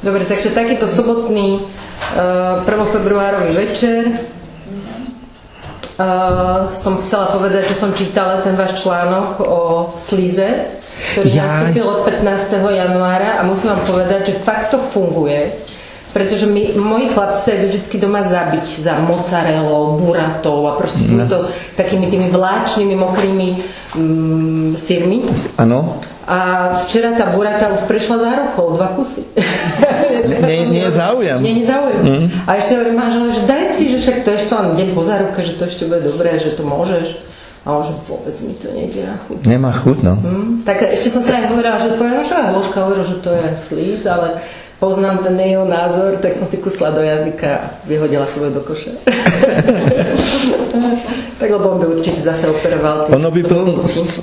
Dobre, takže takýto sobotný 1. februárový večer som chcela povedať, že som čítala ten váš článok o slize, ktorý nastúpil od 15. januára a musím vám povedať, že fakt to funguje, pretože moji chlapci sa idú vždy doma zabiť za mozzarellou, burattou a proste týmto takými tými vláčnymi, mokrými sírmi. Áno. A včera tá burata už prešla za rokov, 2 kusy. Nie je záujem. Nie je záujem. A ešte hovorím manžele, že daj si, že však to ešte len deň po záruke, že to ešte bude dobré, že to môžeš. A on že vôbec mi to nejde na chuť. Nemá chuť, no. Tak ešte som sa aj hovorila, že povedala, že Hloška hovorila, že to je slíz, ale poznám ten jeho názor, tak som si kusla do jazyka a vyhodila svoje do koša. Tak lebo on by určite zase operoval. Ono by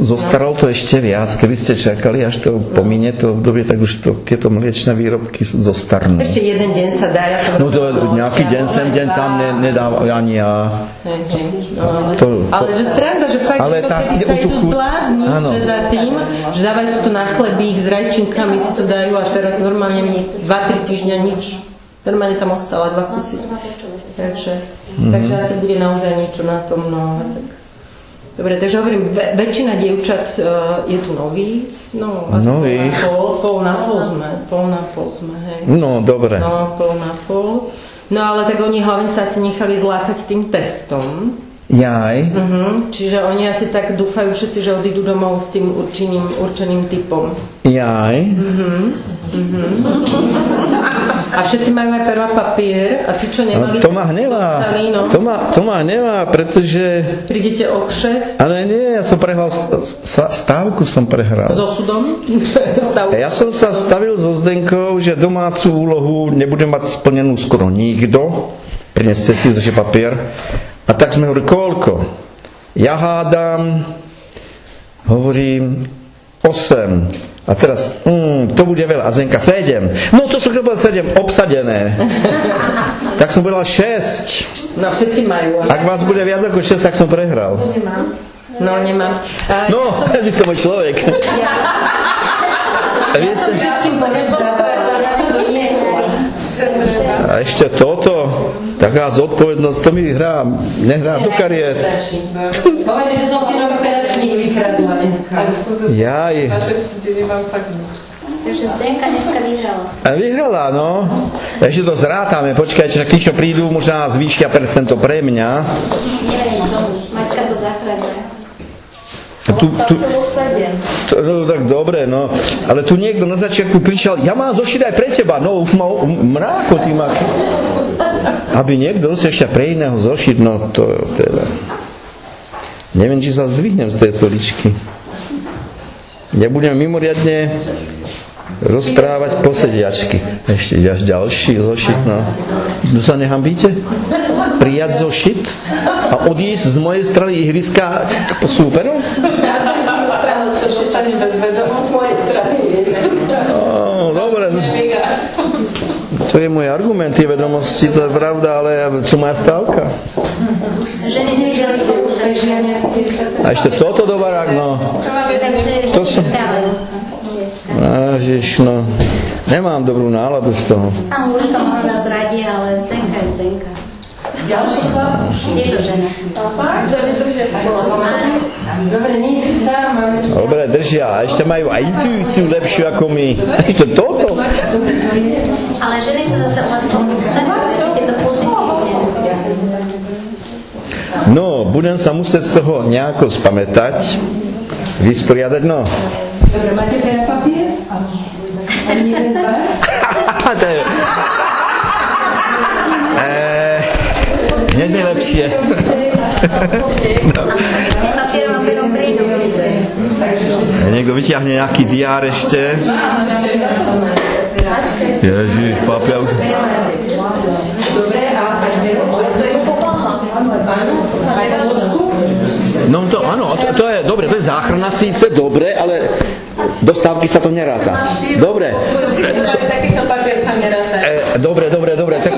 zostaralo to ešte viac, keby ste čakali, až to pomine to obdobie, tak už tieto mliečne výrobky zostarnú. Ešte jeden deň sa dá, ja som... No to nejaký deň sem, deň tam nedáva ani ja. Ale že sranda, že fakt, že kedy sa idú zblázni, že za tým, že dávajú si to na chlebík s rajčinkami, si to dajú až teraz normálne 2-3 týždňa nič. Normálne tam ostala 2 kusy. Takže asi bude naozaj niečo na tom. No, tak. Dobre, takže hovorím, väčšina dievčat je tu nový. No, nový. Pol na pol sme, hej. No, dobre. No, pol na pol. No, ale tak oni hlavne sa asi nechali zlákať tým testom. Jaj. Čiže oni asi tak dúfajú všetci, že odídu domov s tým určeným typom. Jaj. A všetci majú aj pero a papier a tí, čo nemali... To ma hnevá. To ma hnevá, pretože... Prídete o kšeft? Ale nie, ja som prehral stávku som prehral. S osudom? Ja som sa stavil so Zdenkou, že domácu úlohu nebude mať splnenú skoro nikto. Prineste si zože papier. A tak sme hovorili, koľko? Ja hádam, hovorím 8. A teraz, to bude veľa. A Zenka 7. No to som chcel 7, obsadené. Tak som povedal 6. No všetci majú. Ak vás bude viac ako 6, tak som prehral. Nemám. No, vy ste môj človek. A ešte toto, taká zodpovednosť, to mi nehrá do kariér. Povedali, že som si nový pedačník vykradla dneska. Jaj. Takže Zdenka dneska vyhrala. A vyhrala, no. Ešte to zrátame, počkajte, tí, čo prídu, možná zvýšia percento pre mňa. Neviem, Maťka to zachránila. No tak dobre, no. Ale tu niekto na začiatku kričal, ja mám zošit aj pre teba. No už mal mráko tým. Aby niekto si ešte pre iného zošit, no to teda. Neviem, či sa zdvihnem z tej stoličky. Nebudem mimoriadne rozprávať posediačky. Ešte ďalší zošit, no. Tu sa nehambíte? Prijať zošit a odísť z mojej strany ihriska po súperu? Čo zostane bez vedomosť z mojej strany. Dobre. To je môj argument, tie vedomosti, to je pravda, ale čo moja stávka? Ženy nežia spolužať. A ešte toto do barák, no. To som... Ježiš, no. Nemám dobrú náladu z toho. A Hluška možno nás radí, ale Zdenka je Zdenka. Ďalší chlap? Je to žena. Fakt? Že vydržia spolu. Dobre, nie si sám. Dobre, držia. A ešte majú aj intuíciu lepšiu ako my. Ešte toto. Ale ženy sa zase o vás postaví, je to pozitívne. No, budem sa musieť z toho nejako spamätať, vysporiadať, no. Dobre, máte pera papier? Ani jeden z vás? Hneď mi lepšie. Niekto vyťahne nejaký diár ešte. Ježiš, papier. Dobre, a no to, áno, to je dobre, to je záchrana síce, dobre, ale do stávky sa to neráta. Dobre. Takýto papier sa neráta. Dobre, tak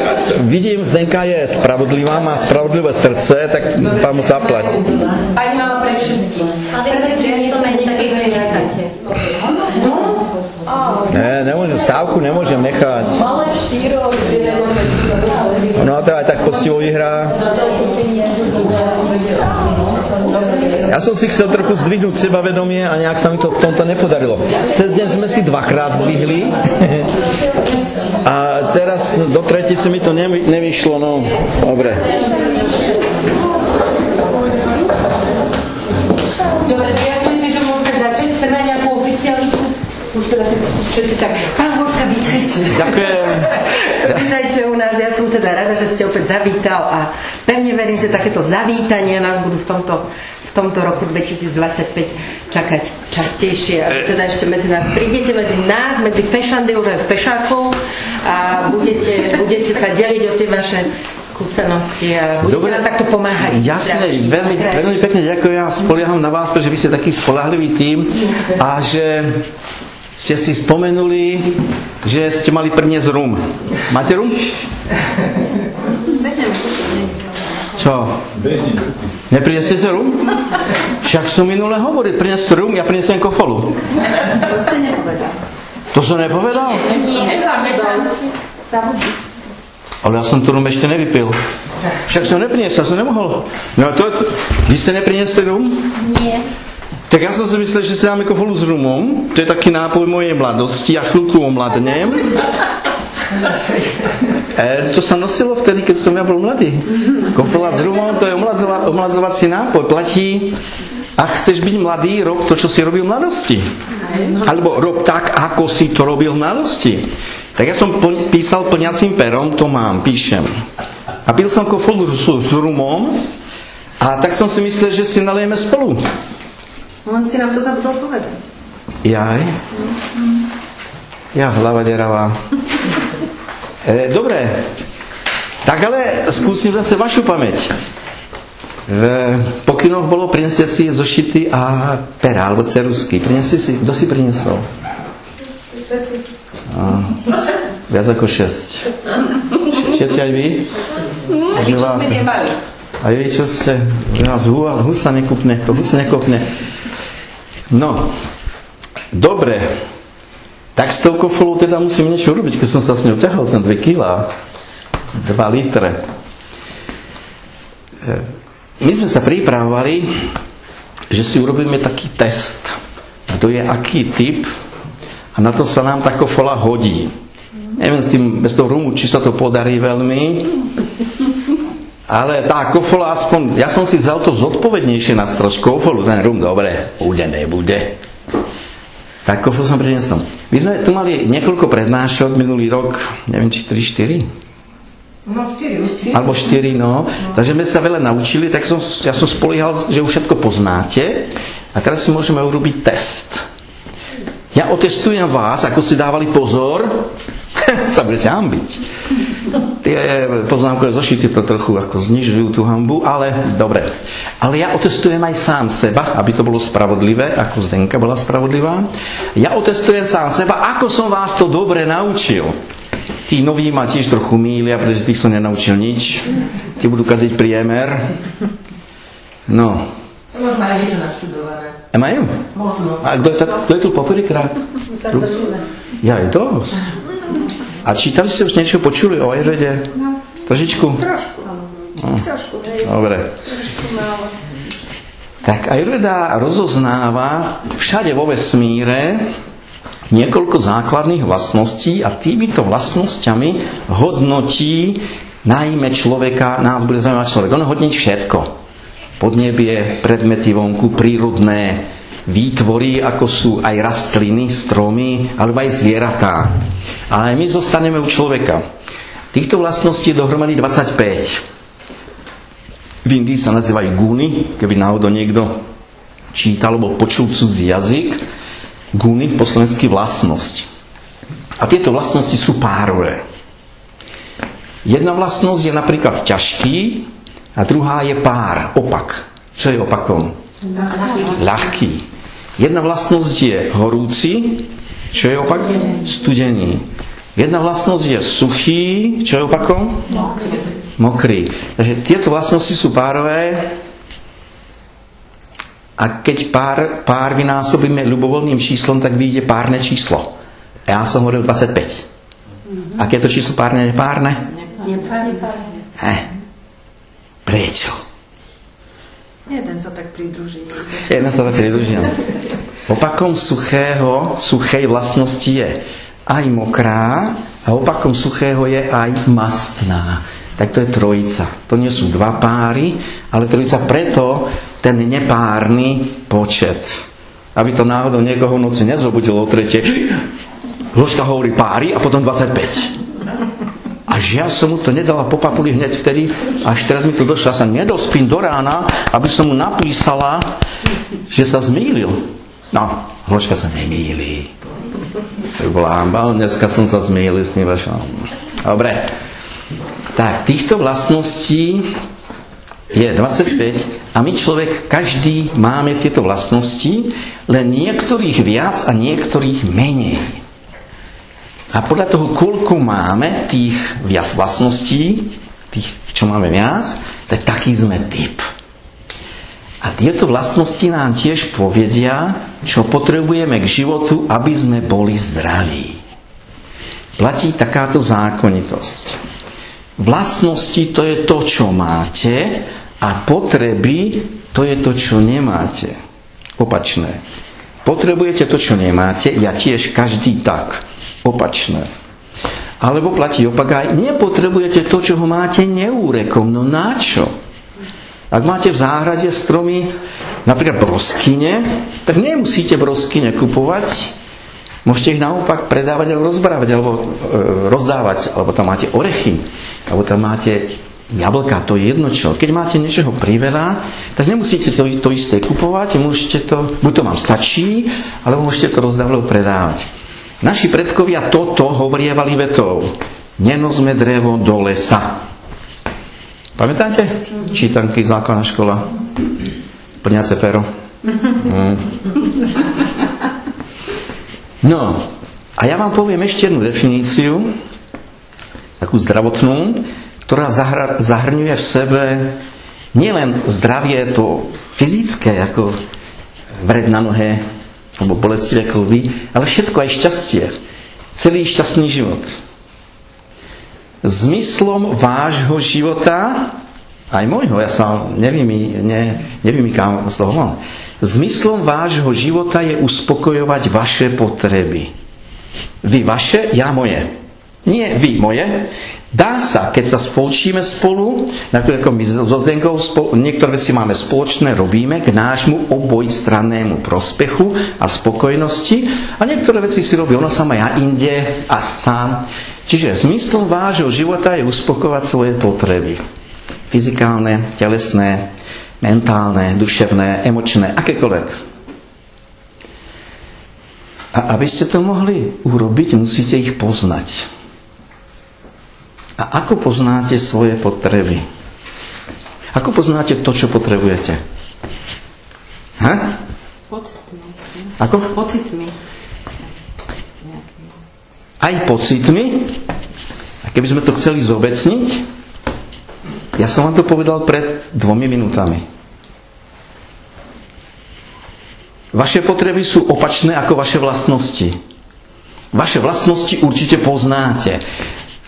vidím, Zdenka je spravodlivá, má spravodlivé srdce, tak pán mu zaplať. Pani mala pre všetkým. A vy ste to takých necháte. Ne, nemôžem stávku nemôžem nechať. No a to aj tak poctivo vyhrá. Ja som si chcel trochu zdvihnúť sebavedomie a nejak sa mi to v tomto nepodarilo. Cez deň sme si 2-krát zdvihli a teraz do tretice mi to nevyšlo, no dobre. Dobre, ja si myslím, že môžeme začať. Chceme nejakú oficiálnu. Už teda všetci tak. Pán Božka, vítajte. Ďakujem. Vítajte u nás. Ja som teda rada, že ste opäť zavítal a pevne verím, že takéto zavítania nás budú v tomto roku 2025 čakať častejšie. A teda ešte medzi nás prídete, medzi fešande, už aj fešákov a budete sa deliť o tie vaše skúsenosti a budete nám takto pomáhať. Jasne, veľmi pekne ďakujem. Ja spolieham na vás, pretože vy ste taký spoľahlivý tím a že ste si spomenuli, že ste mali priniesť rum. Máte rum? Čo? Nepriniesli sa rum? Však som minule hovoril, priniesť rum, ja priniesem kofolu. To ste nepovedal. To som nepovedal? Nie. Ale ja som tu rum ešte nevypil. Však som nepriniesol, som nemohol. No to, vy ste nepriniesli rum? Nie. Tak ja som si myslel, že si dáme kofolu s rumom. To je taký nápoj mojej mladosti. Ja chvíľku omladnem. To sa nosilo vtedy, keď som ja bol mladý. Kofola s rumom, to je omladzovací nápoj. Platí, ak chceš byť mladý, rob to, čo si robil v mladosti. Alebo rob tak, ako si to robil v mladosti. Tak ja som písal plňacím perom, to mám, píšem. A pil som kofolu s rumom a tak som si myslel, že si nalejeme spolu. On si nám to zabudol povedať. Jaj. Ja, hlava deravá. Dobre. Tak ale skúsim zase vašu pamäť. V pokynoch bolo prineste si zošity a pera, alebo ceruzky. Prineste si, kto si priniesol? Viac ako 6. Všetci aj vy? Vy, čo sme nemali. A vy, čo ste? Vás husa nekúpne, to husa nekopne. No, dobre. Tak s tou kofolou teda musím niečo robiť, keď som sa s ňou ťahal, som 2 kg. 2 litre. My sme sa pripravovali, že si urobíme taký test. Kto je aký typ a na to sa nám tá kofola hodí. Neviem s tým, bez toho rumu, či sa to podarí veľmi. Ale tá kofola aspoň, ja som si vzal to zodpovednejšie na straž kofolu, ten rum, dobre, bude, nebude. Tak kofolu som priniesol. My sme tu mali niekoľko prednášok minulý rok, neviem, či 3-4? No 4. Alebo 4, no. Takže sme sa veľa naučili, tak ja som spoliehal, že už všetko poznáte. A teraz si môžeme urobiť test. Ja otestujem vás, ako si dávali pozor, sa budete hambiť. Tie poznámkové zošity to trochu ako znižujú tú hanbu, ale dobre. Ale ja otestujem aj sám seba, aby to bolo spravodlivé, ako Zdenka bola spravodlivá. Ja otestujem sám seba, ako som vás to dobre naučil. Tí noví ma tiež trochu mýlia, pretože tých som nenaučil nič. Tí budú kaziť priemer. No. Možno aj niečo naštudované. Majú? Možno. A kto je tu poprvýkrát? Ja je dosť. A čítali ste už niečo, počuli o Ajurvede? No. Trošičku? Trošku. Trošku, hej. Dobre. Trošku málo. Tak Ajurveda rozoznáva všade vo vesmíre niekoľko základných vlastností a týmito vlastnosťami hodnotí najmä človeka, nás bude zaujímať človek. On hodnotí všetko. Podnebie, predmety vonku, prírodné výtvory, ako sú aj rastliny, stromy, alebo aj zvieratá. Ale my zostaneme u človeka. Týchto vlastností je dohromady 25. V Indii sa nazývajú guny, keby náhodou niekto čítal alebo počul cudzí jazyk. Guny, po slovensky vlastnosť. A tieto vlastnosti sú párové. Jedna vlastnosť je napríklad ťažký a druhá je pár, opak. Čo je opakom? Ľahký. Jedna vlastnosť je horúci, čo je opak? Studený. Jedna vlastnosť je suchý, čo je opakom? Mokrý. Takže tieto vlastnosti sú párové a keď pár vynásobíme ľubovoľným číslom, tak vyjde párne číslo. Ja som hovoril 25. Aké je to číslo párne, nepárne? Prečo? Jeden sa tak pridruží. Opakom suchej vlastnosti je aj mokrá a opakom suchého je aj mastná. Tak to je trojica. To nie sú dva páry, ale trojica, preto ten nepárny počet. Aby to náhodou niekoho v noci nezobudilo o 3. Hložka hovorí páry a potom 25. A žiaľ som mu to nedala po papuli hneď vtedy, až teraz mi to došlo, sa nedospím do rána, aby som mu napísala, že sa zmýlil. No, hložka sa nemýli. To bola hamba, dneska som sa zmýlil s ním. Dobre. Tak, týchto vlastností je 25 a my človek, každý máme tieto vlastnosti, len niektorých viac a niektorých menej. A podľa toho, koľko máme tých viac vlastností, tých, čo máme viac, tak taký sme typ. A tieto vlastnosti nám tiež povedia, čo potrebujeme k životu, aby sme boli zdraví. Platí takáto zákonitosť. Vlastnosti to je to, čo máte, a potreby to je to, čo nemáte. Opačné. Potrebujete to, čo nemáte, ja tiež každý tak. Opačné. Alebo platí opak aj, nepotrebujete to, čo ho máte neúrekom. No na čo? Ak máte v záhrade stromy, napríklad broskyne, tak nemusíte broskyne kupovať. Môžete ich naopak predávať alebo rozbrávať, alebo rozdávať, alebo tam máte orechy, alebo tam máte jablka, to je jedno čo. Keď máte niečoho priveľa, tak nemusíte to isté kupovať, môžete to, buď to vám stačí, alebo môžete to rozdávať alebo predávať. Naši predkovia toto hovorievali vetou. Nenosme drevo do lesa. Pamätáte? Čítanky, základná škola. Plňace pero. No, a ja vám poviem ešte jednu definíciu, takú zdravotnú, ktorá zahrňuje v sebe nielen zdravie to fyzické, ako vred na nohe, alebo bolestivé kĺby, ale všetko aj šťastie. Celý šťastný život. Zmyslom vášho života, aj môjho, ja sa nevymýkam z toho von. Zmyslom vášho života je uspokojovať vaše potreby. Vy vaše, ja moje. Nie vy moje. Dá sa, keď sa spolčíme spolu, ako my so Zdenkou, niektoré veci máme spoločné, robíme k nášmu obojstrannému prospechu a spokojnosti a niektoré veci si robí ono sama, ja inde a sám. Čiže zmyslom vášho života je uspokojovať svoje potreby. Fyzikálne, telesné, mentálne, duševné, emočné, akékoľvek. A aby ste to mohli urobiť, musíte ich poznať. A ako poznáte svoje potreby? Ako poznáte to, čo potrebujete? Pocitmi. Ako? Pocitmi. Aj pocitmi? A keby sme to chceli zobecniť, ja som vám to povedal pred 2 minútami. Vaše potreby sú opačné ako vaše vlastnosti. Vaše vlastnosti určite poznáte.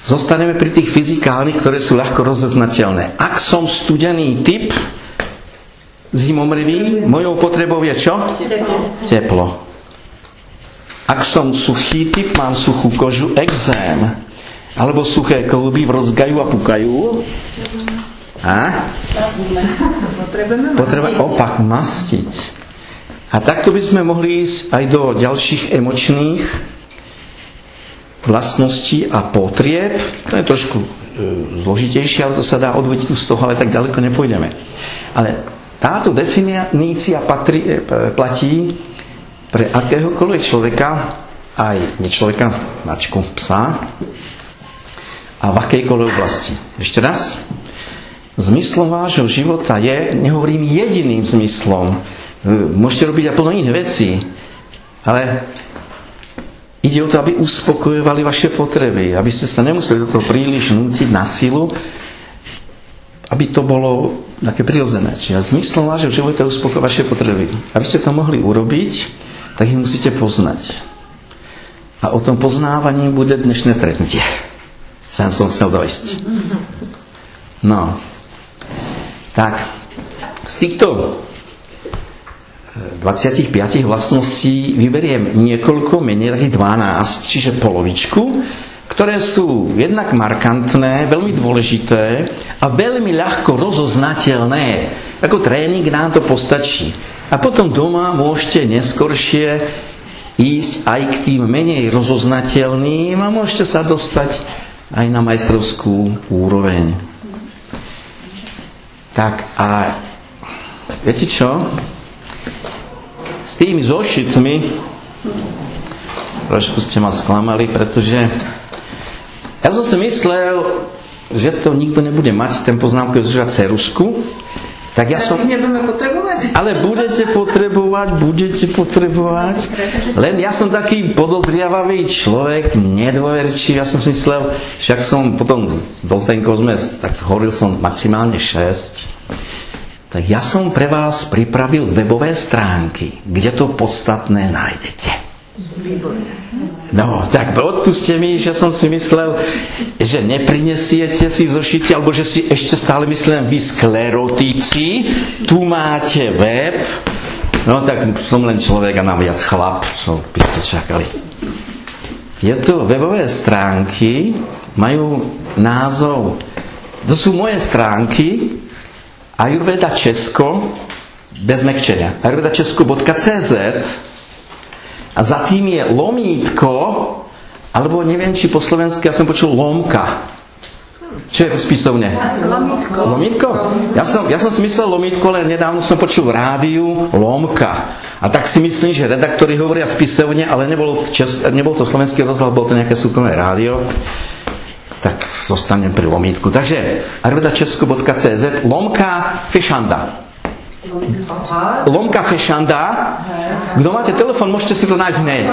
Zostaneme pri tých fyzikálnych, ktoré sú ľahko rozoznateľné. Ak som studený typ, zimomrivý, mojou potrebou je čo? Teplo. Ak som suchý typ, mám suchú kožu, ekzém. Alebo suché kĺby rozgajú a pukajú. Potrebujeme opak mastiť. A takto by sme mohli ísť aj do ďalších emočných vlastností a potrieb. To je trošku zložitejšie, ale to sa dá odvodiť z toho, ale tak ďaleko nepôjdeme. Ale táto definícia platí pre akéhokoľvek človeka, aj nečloveka, mačku, psa, a v akejkoľvek oblasti. Ešte raz. Zmyslom vášho života je, nehovorím jediným zmyslom, môžete robiť aj plno iných vecí, ale ide o to, aby uspokojovali vaše potreby, aby ste sa nemuseli do toho príliš nútiť na silu, aby to bolo také prirodzené. Čiže zmyslom vášho života je uspokojovať vaše potreby. Aby ste to mohli urobiť, tak ich musíte poznať. A o tom poznávaní bude dnešné stretnutie. Sám som chcel dojsť. No. Tak, z týchto 25 vlastností vyberiem niekoľko, menej 12, čiže polovičku, ktoré sú jednak markantné, veľmi dôležité a veľmi ľahko rozoznateľné. Ako tréning nám to postačí. A potom doma môžete neskoršie ísť aj k tým menej rozoznateľným a môžete sa dostať aj na majstrovskú úroveň. Tak a viete čo? S tými zošitmi trošku ste ma sklamali, pretože ja som si myslel, že to nikto nebude mať, ten poznámkový zošit a ceruzku. Tak ja som... Nebudeme potrebovať. Ale budete potrebovať. Len ja som taký podozriavavý človek, nedôverčivý. Ja som si myslel, však som potom s Zdenkou sme, tak hovoril som maximálne 6. Tak ja som pre vás pripravil webové stránky, kde to podstatné nájdete. Výborné. No, tak odpuste mi, že som si myslel, že neprinesiete si zošity, alebo že si ešte stále myslím vy sklerotici, tu máte web. No tak som len človek a naviac chlap, čo by ste čakali. Tieto webové stránky majú názov, to sú moje stránky, Ayurveda Česko, bez mekčenia, ayurvedačesko.cz a za tým je lomítko, alebo neviem, či po slovensky, ja som počul lomka. Čo je v spisovne? Lomítko? Ja som si myslel lomítko, ale nedávno som počul v rádiu lomka. A tak si myslím, že redaktori hovoria spisovne, ale nebol to slovenský rozhlas, bol to nejaké súkromné rádio. Tak zostanem pri lomítku. Takže ayurvedačesko.cz lomka fešanda. Lomka fešanda. Kto máte telefon, môžete si to nájsť hneď.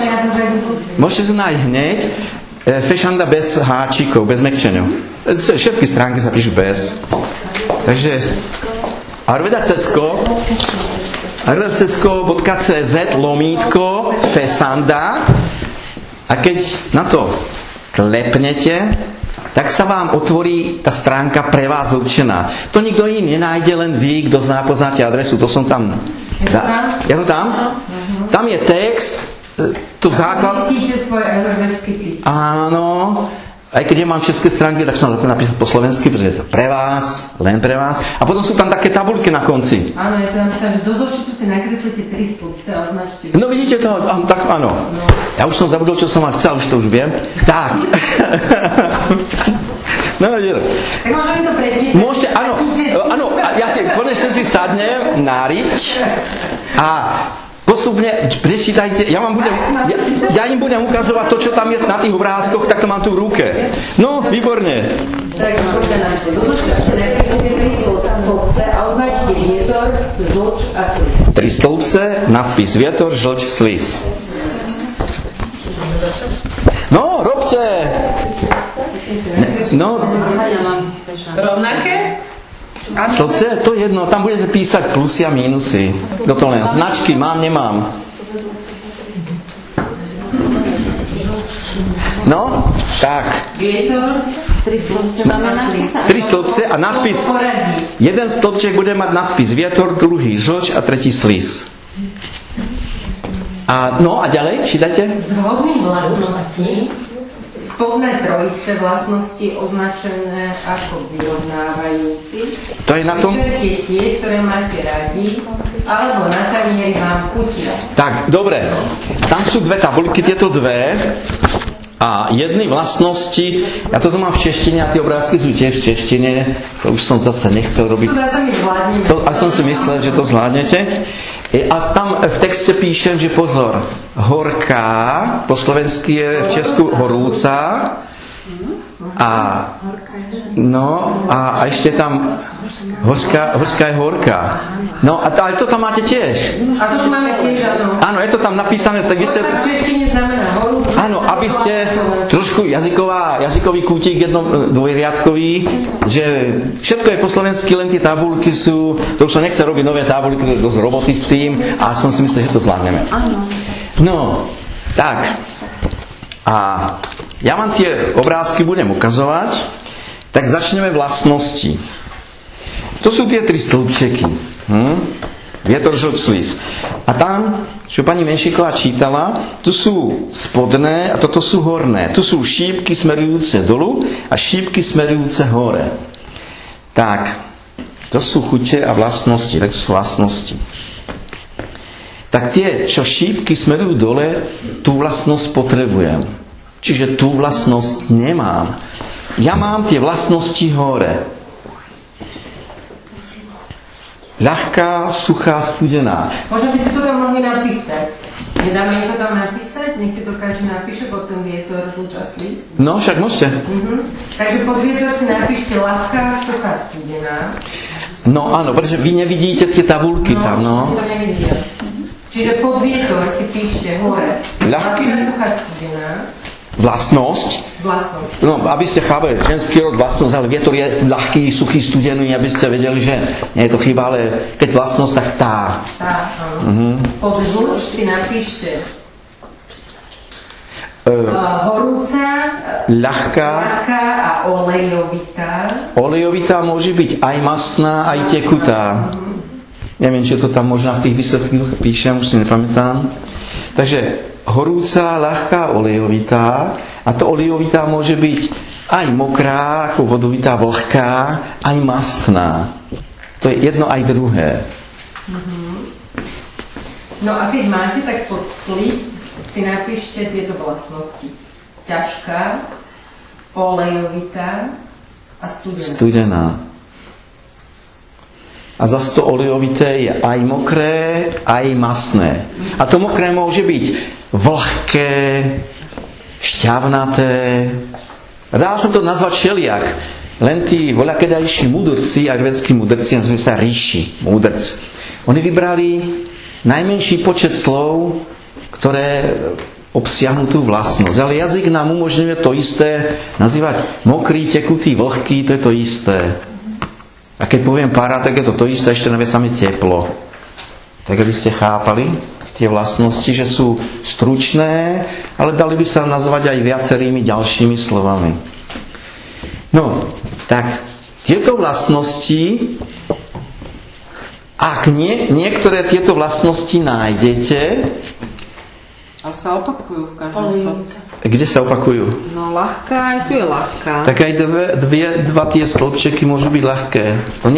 Môžete si to nájsť hneď. Fešanda bez háčikov, bez mekčenia. Všetky stránky sa píšu bez. Takže ayurvedačesko.cz lomítko fešanda. A keď na to klepnete, tak sa vám otvorí tá stránka pre vás určená. To nikto iný nenájde, len vy, kto poznáte adresu. To som tam. Je to tam? Tam je text, tu základ. Zistíte svoj ayurvedský typ. Áno. Aj keď mám české stránky, tak som napísal po slovensky, pretože je to pre vás, len pre vás. A potom sú tam také tabulky na konci. Áno, je to napísané, že do zošitu si nakreslíte 3 slupce a označte. No vidíte to? Tak áno. No. Ja už som zabudol, čo som vám chcel, už to už viem. Tak. No, tak môžeme to prečítať. Môžete, áno, ja si konečne si sadnem náriť a postupne prečítajte, ja im budem ukazovať to, čo tam je na tých obrázkoch, tak to mám tu v ruke. No, výborne. Tak, poďte na to. Dozočte, nakreslíte 3 stĺpce a označte vietor, žlč a slis. 3 stĺpce, nadpis vietor, žlč, slis. No, robte! No. Rovnaké? Stĺpce, to jedno, tam budete písať plusy a mínusy. To len značky mám, nemám. No, tak. 3 stĺpce máme napísať. 3 stĺpce a nadpis. Jeden stĺpček bude mať nadpis vietor, druhý žlč a tretí slis. A no a ďalej, čítajte? Zhodných vlastností, spodné trojice vlastnosti označené ako vyrovnávajúci. To je na tom? Vyberte tie, ktoré máte radi, alebo na tanieri vám chutia. Tak, dobre. Tam sú 2 tabulky, tieto 2. A jedny vlastnosti, ja toto mám v češtine a tie obrázky sú tiež v češtine, to už som zase nechcel robiť. To zase my zvládneme. A som si myslel, že to zvládnete. A tam v texte píšem, že pozor, horká, po slovensky je v Česku horúca a no a ešte tam horská je horká. No ale to tam máte tiež. A to máme tiež, áno. Áno, je to tam napísané, tak vy ste... V češtine znamená horu. Áno, aby ste trošku jazykový kútik dvojriadkový, že všetko je po slovensky, len tie tabulky sú, to už sa nechce robiť nové tabulky, to je dosť roboty s tým, a som si myslel, že to zvládneme. No, tak. A ja vám tie obrázky budem ukazovať, tak začneme vlastnosti. To sú tie 3 stĺpčeky. Vietor, žlč, slis. A tam, čo pani Menšíková čítala, tu sú spodné a toto sú horné. Tu sú šípky smerujúce dolu a šípky smerujúce hore. Tak, to sú chute a vlastnosti. Tak to sú vlastnosti. Tak tie, čo šípky smerujú dole, tú vlastnosť potrebujem. Čiže tú vlastnosť nemám. Ja mám tie vlastnosti hore. Ľahká, suchá, studená. Možno by si to tam mohli napísať. Nedáme im to tam napísať? Nech si to každý napíše, potom vietor, žlč a slis. No, však môžete. Takže pod vietor si napíšte ľahká, suchá, studená. No áno, pretože vy nevidíte tie tabulky tam, no. To nevidia. Čiže pod vietor si píšte hore. Ľahký. Ľahká, suchá, studená. Vlastnosť. No, aby ste chápali, ženský rod vlastnosť, ale vietor je ľahký, suchý, studený, aby ste vedeli, že nie je to chyba, ale keď vlastnosť, tak tá. Tá, áno. Pod žlč si napíšte horúca, ľahká a olejovitá. Olejovitá môže byť aj masná, aj tekutá. Neviem, či to tam možno v tých vysvetlách píšem, už si nepamätám. Takže horúca, ľahká, olejovitá. A to olejovitá môže byť aj mokrá, ako vodovitá, vlhká, aj mastná. To je jedno aj druhé. No a keď máte, tak pod slis si napíšte tieto vlastnosti. Ťažká, olejovitá a studená. Studená. A zase to olejovité je aj mokré, aj masné. A to mokré môže byť vlhké, šťavnaté. Dá sa to nazvať všelijak. Len tí voľakedajší mudrci, ajurvédski mudrci, nazývajú sa ríši, múdrci. Oni vybrali najmenší počet slov, ktoré obsiahnu tú vlastnosť. Ale jazyk nám umožňuje to isté nazývať mokrý, tekutý, vlhký, to je to isté. A keď poviem para, tak je to isté, ešte naviac tam je teplo. Tak aby ste chápali tie vlastnosti, že sú stručné, ale dali by sa nazvať aj viacerými ďalšími slovami. No, tak tieto vlastnosti, ak niektoré tieto vlastnosti nájdete, ale sa opakujú v každom slovce. Kde sa opakujú? No ľahká, aj tu je ľahká. Tak aj dva tie slobčeky môžu byť ľahké. To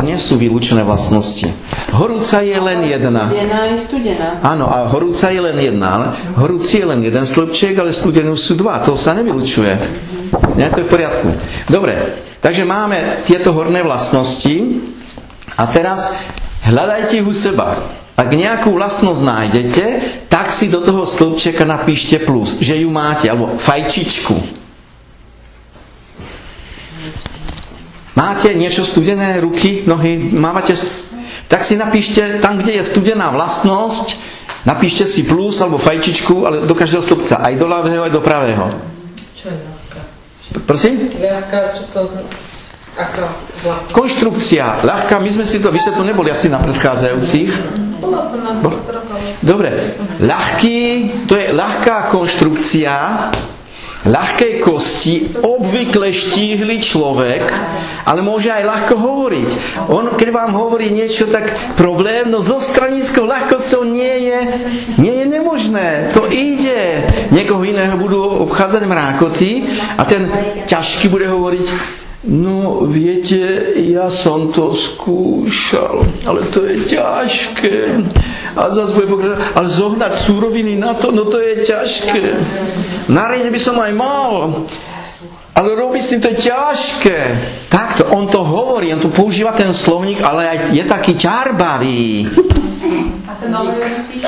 nie sú vylúčené vlastnosti. Horúca je len jedna. Studená je studená. Áno, a horúca je len jedna. Ale horúci je len jeden slobček, ale studenú sú dva. To sa nevylučuje. Nie, to je v poriadku. Dobre, takže máme tieto horné vlastnosti a teraz hľadajte ich u seba. Ak nejakú vlastnosť nájdete, tak si do toho stĺpčeka napíšte plus, že ju máte, alebo fajčičku. Máte niečo studené, ruky, nohy, mávate, tak si napíšte tam, kde je studená vlastnosť, napíšte si plus alebo fajčičku, ale do každého stĺpca, aj do ľavého, aj do pravého. Čo je ľahká? Prosím? Ľahká, čo to aká vlastnosť? Konštrukcia, ľahká, my sme si to, vy ste tu neboli asi na predchádzajúcich. Bola som na to trochu. Dobre, ľahký, to je ľahká konštrukcia, ľahkej kosti, obvykle štíhly človek, ale môže aj ľahko hovoriť. On, keď vám hovorí niečo, tak problém, no so stranickou ľahkosťou nie je nemožné. To ide. Niekoho iného budú obchádzať mrákoty a ten ťažký bude hovoriť, no viete, ja som to skúšal, ale to je ťažké. A zase bude pokračovať, ale zohnať súroviny na to, no to je ťažké. Nariadne by som aj mal, ale robiť s tým to je ťažké. Takto, on to hovorí, on tu používa ten slovník, ale aj je taký ťarbavý. A ten olejovitý?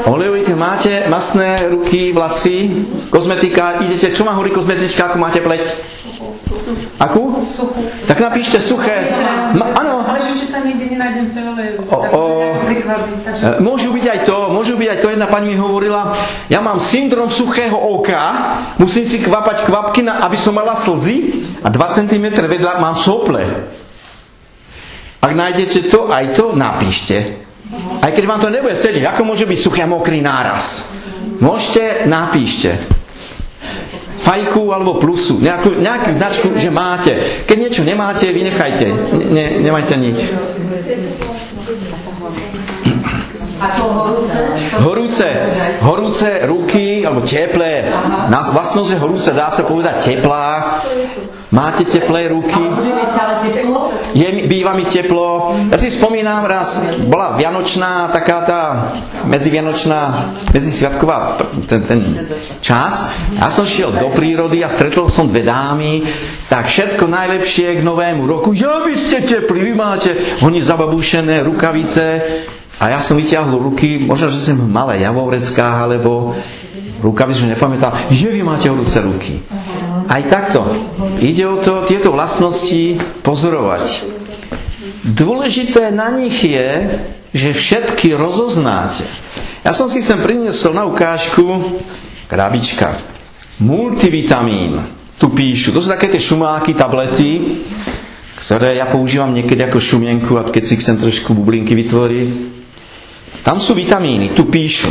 Olejovité, máte masné ruky, vlasy, kozmetika, idete, čo má hovorí kozmetička, ako máte pleť? Akú? Suchú. Tak napíšte suché. Áno. Ale či sa niekde nenájdem v tej oleju. Môžu byť aj to, jedna pani mi hovorila, ja mám syndrom suchého oka, musím si kvapať kvapky, aby som mala slzy a 2 cm vedľa mám sople. Ak nájdete to, aj to napíšte. Aj keď vám to nebude sedieť, ako môže byť suchý a mokrý náraz? Môžete, napíšte. Fajku alebo plusu, nejakú značku, že máte. Keď niečo nemáte, vynechajte. Nemajte nič. A to horúce? Horúce ruky, alebo teplé. Vlastnosť je horúce, dá sa povedať teplá. Máte teplé ruky? Býva mi teplo. Ja si spomínam, raz bola vianočná, taká tá medzisviatková ten čas. Ja som šiel do prírody a stretol som dve dámy, tak všetko najlepšie k novému roku. Ja, vy ste teplí, vy máte. Oni zababúšené rukavice. A ja som vyťahol ruky, možno, že som malé javovreckách, alebo rukavice, že nepamätal, že vy máte horúce ruky. Aj takto. Ide o to, tieto vlastnosti pozorovať. Dôležité na nich je, že všetky rozoznáte. Ja som si sem priniesol na ukážku krabička. Multivitamín. Tu píšu. To sú také tie šumáky, tablety, ktoré ja používam niekedy ako šumienku, a keď si chcem trošku bublinky vytvoriť. Tam sú vitamíny, tu píšu.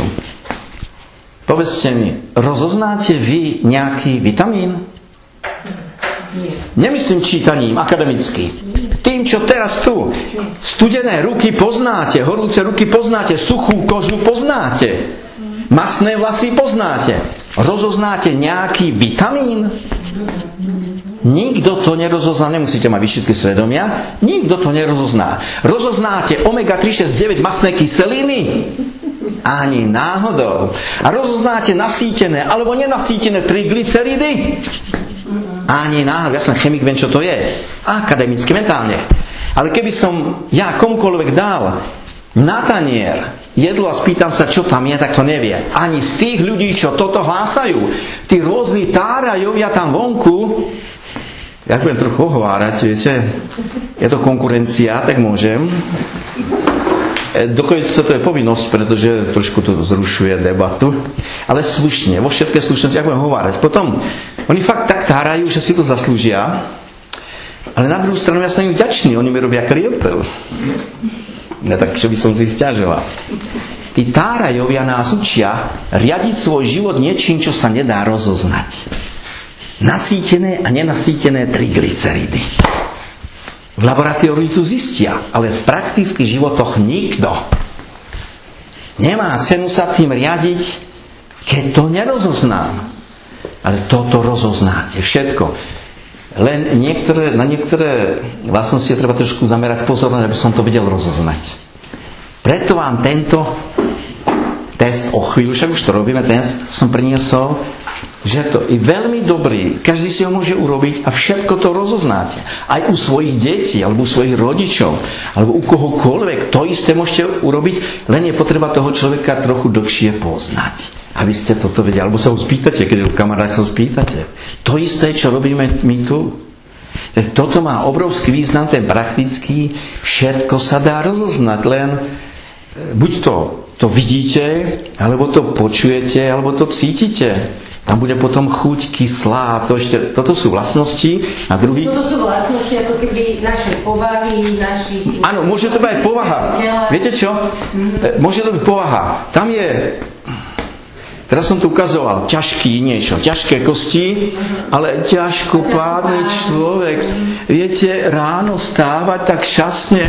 Povedzte mi, rozoznáte vy nejaký vitamín? Nemyslím čítaním, akademicky. Tým, čo teraz tu. Studené ruky poznáte, horúce ruky poznáte, suchú kožu poznáte, masné vlasy poznáte. Rozoznáte nejaký vitamín? Nikto to nerozozná, nemusíte mať výšitky svedomia, nikto to nerozozná. Rozoznáte omega-3, 6, 9 masné kyseliny? Ani náhodou. A rozoznáte nasýtené alebo nenasýtené triglyceridy? Ani náhodou. Ja som chemik, viem, čo to je. Akademicky, mentálne. Ale keby som ja komukoľvek dal na tanier jedlo a spýtam sa, čo tam je, tak to nevie. Ani z tých ľudí, čo toto hlásajú. Tí rôzni tárajovia tam vonku. Ja budem trochu ohovárať, viete, je to konkurencia, tak môžem. Dokonca to je povinnosť, pretože trošku to zrušuje debatu. Ale slušne, vo všetké slušnosti, ja budem hovárať. Potom, oni fakt tak tárajú, že si to zaslúžia, ale na druhú stranu ja som im vďačný, oni mi robia klientel. Ne, tak čo by som si sťažoval. Tí tárajovia nás učia riadiť svoj život niečím, čo sa nedá rozoznať. Nasýtené a nenasýtené triglyceridy. V laboratóriu tu zistia, ale v praktických životoch nikto. Nemá cenu sa tým riadiť, keď to nerozoznám. Ale toto rozoznáte, všetko. Len na niektoré vlastnosti treba trošku zamerať pozornosť, aby som to vedel rozoznať. Preto vám tento test o chvíľu, však už to robíme, test som priniesol, že to je veľmi dobrý, každý si ho môže urobiť a všetko to rozoznáte. Aj u svojich detí, alebo u svojich rodičov, alebo u kohokoľvek, to isté môžete urobiť, len je potreba toho človeka trochu dlhšie poznať, aby ste toto vedeli. Alebo sa ho spýtate, keď kamarát sa spýtate. To isté, čo robíme my tu. Tak toto má obrovský význam, ten praktický, všetko sa dá rozoznať, len buď to vidíte, alebo to počujete, alebo to cítite. Tam bude potom chuť kyslá, toto sú vlastnosti a druhý... Toto sú vlastnosti ako keby našej povahy, Áno, môže to byť aj povaha. Viete čo? Môže to byť povaha. Tam je... Teraz som tu ukazoval ťažké kosti, ale ťažkopádny človek. Viete, ráno stávať tak šťastne.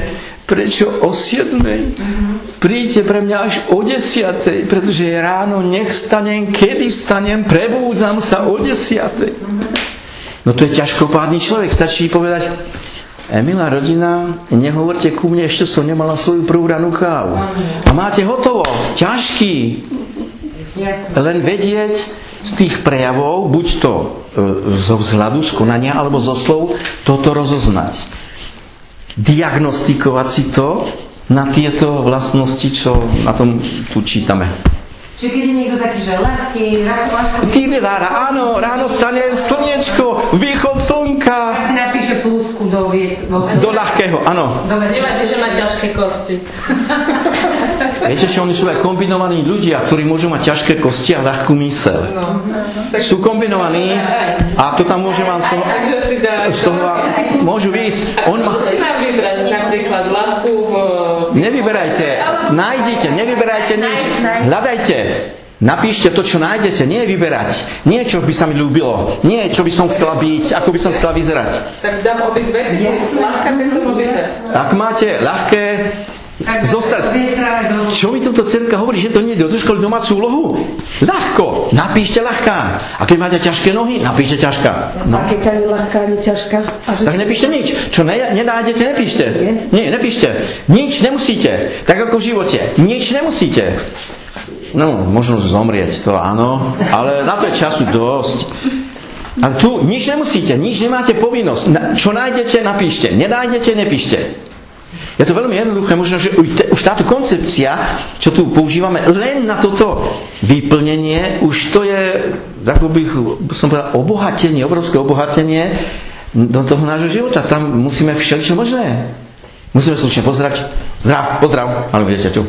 Prečo o 7:00? Príďte pre mňa až o 10:00, pretože ráno nech vstanem, kedy vstanem, prebúdzam sa o 10:00. No to je ťažkopádny človek, stačí povedať, milá rodina, nehovorte ku mne, ešte som nemala svoju prvú ranú kávu. A máte hotovo, ťažký. Len vedieť z tých prejavov, buď to zo vzhľadu, z konania, alebo zo slov, toto rozoznať. Diagnostikovať si to na tieto vlastnosti, čo na tom tu čítame. Čiže keď je niekto taký, že ľahký, áno, ráno stane slniečko, východ slnka. Tak si napíše plusku do ľahkého, áno. Nemáte, že má ťažké kosti. Viete, že oni sú aj kombinovaní ľudia, ktorí môžu mať ťažké kosti a ľahkú myseľ. Sú kombinovaní a to tam môže vám z toho môžu výjsť. Musí nám vybrať napríklad ľahkú... Nevyberajte, nájdite, nevyberajte nič. Hľadajte. Napíšte to, čo nájdete, nie vyberať. Nie, čo by sa mi ľúbilo. Nie, čo by som chcela byť, ako by som chcela vyzerať. Tak dám obidve, ľahké pekné obidve. Ak máte ľahké, čo mi toto cerka hovorí, že to nie je do školy domácu úlohu? Ľahko, napíšte ľahká. A keď máte ťažké nohy, napíšte ťažká. No. A keď je ľahká, nie ťažká? Tak nepíšte nič. Čo nenájdete, nepíšte. Nie, nepíšte. Nič nemusíte. Tak ako v živote. Nič nemusíte. No, možno zomrieť, to áno, ale na to je času dosť. A tu nič nemusíte, nič nemáte povinnosť. Čo nájdete, napíšte. Nenájdete, nepíšte. Je to veľmi jednoduché, možno, že už táto koncepcia, čo tu používame len na toto vyplnenie, už to je, ako bych som povedal, obohatenie, obrovské obohatenie do toho nášho života. Tam musíme všeličo možné. Musíme slušne pozdrať. Pozdrav, ale budete tu.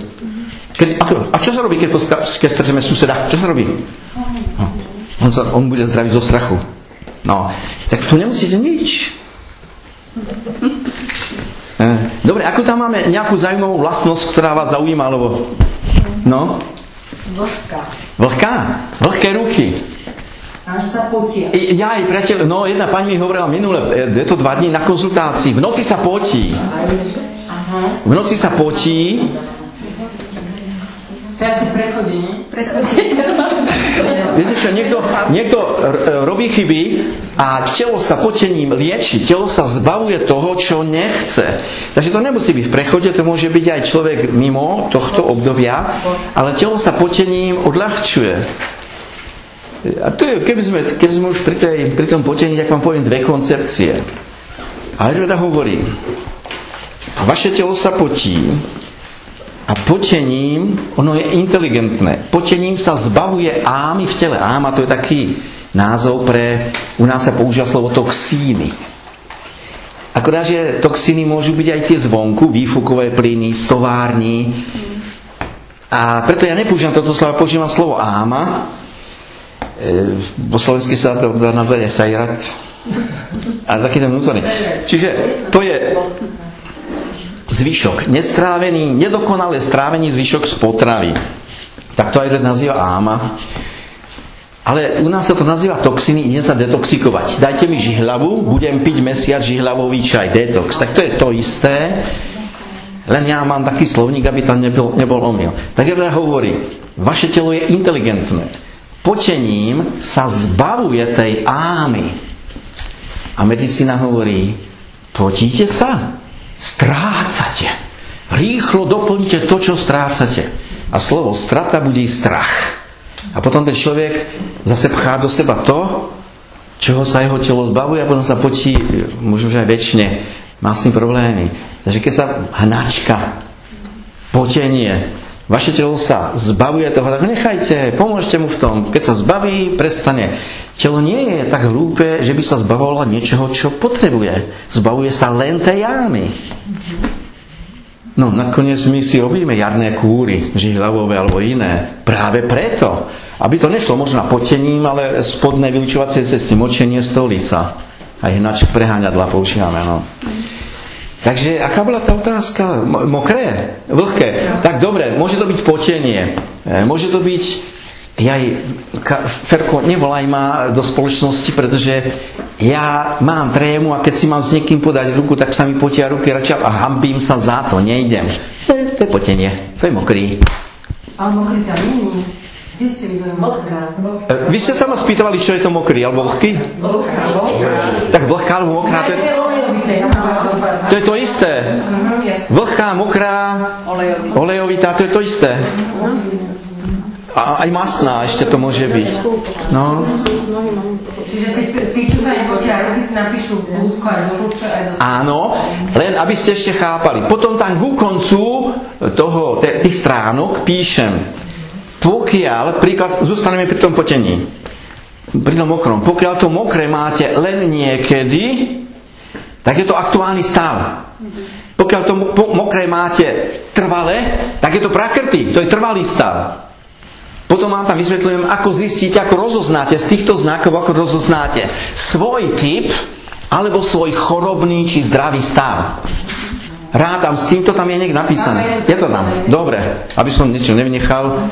A čo sa robí, keď stretneme suseda? Čo sa robí? On bude zdravý zo strachu. No, tak tu nemusíte nič. Dobre, ako tam máme nejakú zaujímavú vlastnosť, ktorá vás zaujíma, alebo... No? Vlhké ruky. Až sa potia. Ja aj priateľ, no jedna pani mi hovorila minule, je to 2 dní na konzultácii, v noci sa potí. V noci sa potí. Teraz si prechodí, nie? Viete čo, niekto robí chyby a telo sa potením lieči, telo sa zbavuje toho, čo nechce. Takže to nemusí byť v prechode, to môže byť aj človek mimo tohto obdobia, ale telo sa potením odľahčuje. A to je, keď sme už pri tom potení, tak vám poviem 2 koncepcie. Ale teda hovorí, vaše telo sa potí, a potením, ono je inteligentné, potením sa zbavuje ámy v tele. Áma to je taký názov pre, u nás sa používa slovo toxíny. Akorát, že toxíny môžu byť aj tie zvonku, výfukové plyny, z tovární. A preto ja nepoužívam toto slovo, používam slovo áma. Po slovensky sa to dá nazvať sajrat. A taký ten vnútorný. Čiže to je zvyšok, nestrávený, nedokonale strávený zvyšok z potravy. Tak to aj nazýva áma. Ale u nás sa to nazýva toxiny, idem sa detoxikovať. Dajte mi žihlavu, budem piť mesiac žihlavový čaj, detox. Tak to je to isté, len ja mám taký slovník, aby tam nebol omyl. Tak ja hovorí, vaše telo je inteligentné. Potením sa zbavuje tej ámy. A medicína hovorí, potíte sa? Strácate. Rýchlo doplníte to, čo strácate. A slovo strata bude strach. A potom ten človek zase pchá do seba to, čoho sa jeho telo zbavuje a potom sa potí, možno aj väčšine, má s tým problémy. Takže keď sa hnačka, potenie, vaše telo sa zbavuje toho, tak nechajte, pomôžte mu v tom. Keď sa zbaví, prestane. Telo nie je tak hlúpe, že by sa zbavovalo niečoho, čo potrebuje. Zbavuje sa len tej jámy. No, nakoniec my si robíme jarné kúry, žihlavové alebo iné. Práve preto, aby to nešlo možno potením, ale spodné vylučovacie cesty, močenie, stolica. Aj hnač preháňadla používame, no. Takže, aká bola tá otázka? Mokré? Vlhké? Tak dobre, môže to byť potenie. Môže to byť Ferko, nevolaj ma do spoločnosti, pretože ja mám trému a keď si mám s niekým podať ruku, tak sa mi potia ruky radšej a hambím sa za to, nejdem. To je potenie, to je mokrý. Ale mokrý tam nie. Kde ste videli mokrá? Vy ste sa ma spýtovali, čo je to mokrý, alebo vlhký? Tak vlhká alebo mokrá, to je to isté. Vlhká, mokrá, olejovitá, to je to isté. A aj masná ešte to môže byť. No. Čiže tí, čo sa nepotia ruky, si napíšu blúzko aj do žlča, aj do... Áno, len aby ste ešte chápali. Potom tam ku koncu tých stránok píšem, pokiaľ, príklad, zostaneme pri tom potení, pri tom mokrom, pokiaľ to mokré máte len niekedy, tak je to aktuálny stav. Pokiaľ to mokré máte trvale, tak je to prakrty, to je trvalý stav. Potom vám tam vysvetľujem, ako zistíte, ako rozoznáte z týchto znakov, ako rozoznáte svoj typ alebo svoj chorobný či zdravý stav. Rátam s týmto, tam je niekde napísané. Je to tam. Dobre, aby som niečo nevynechal.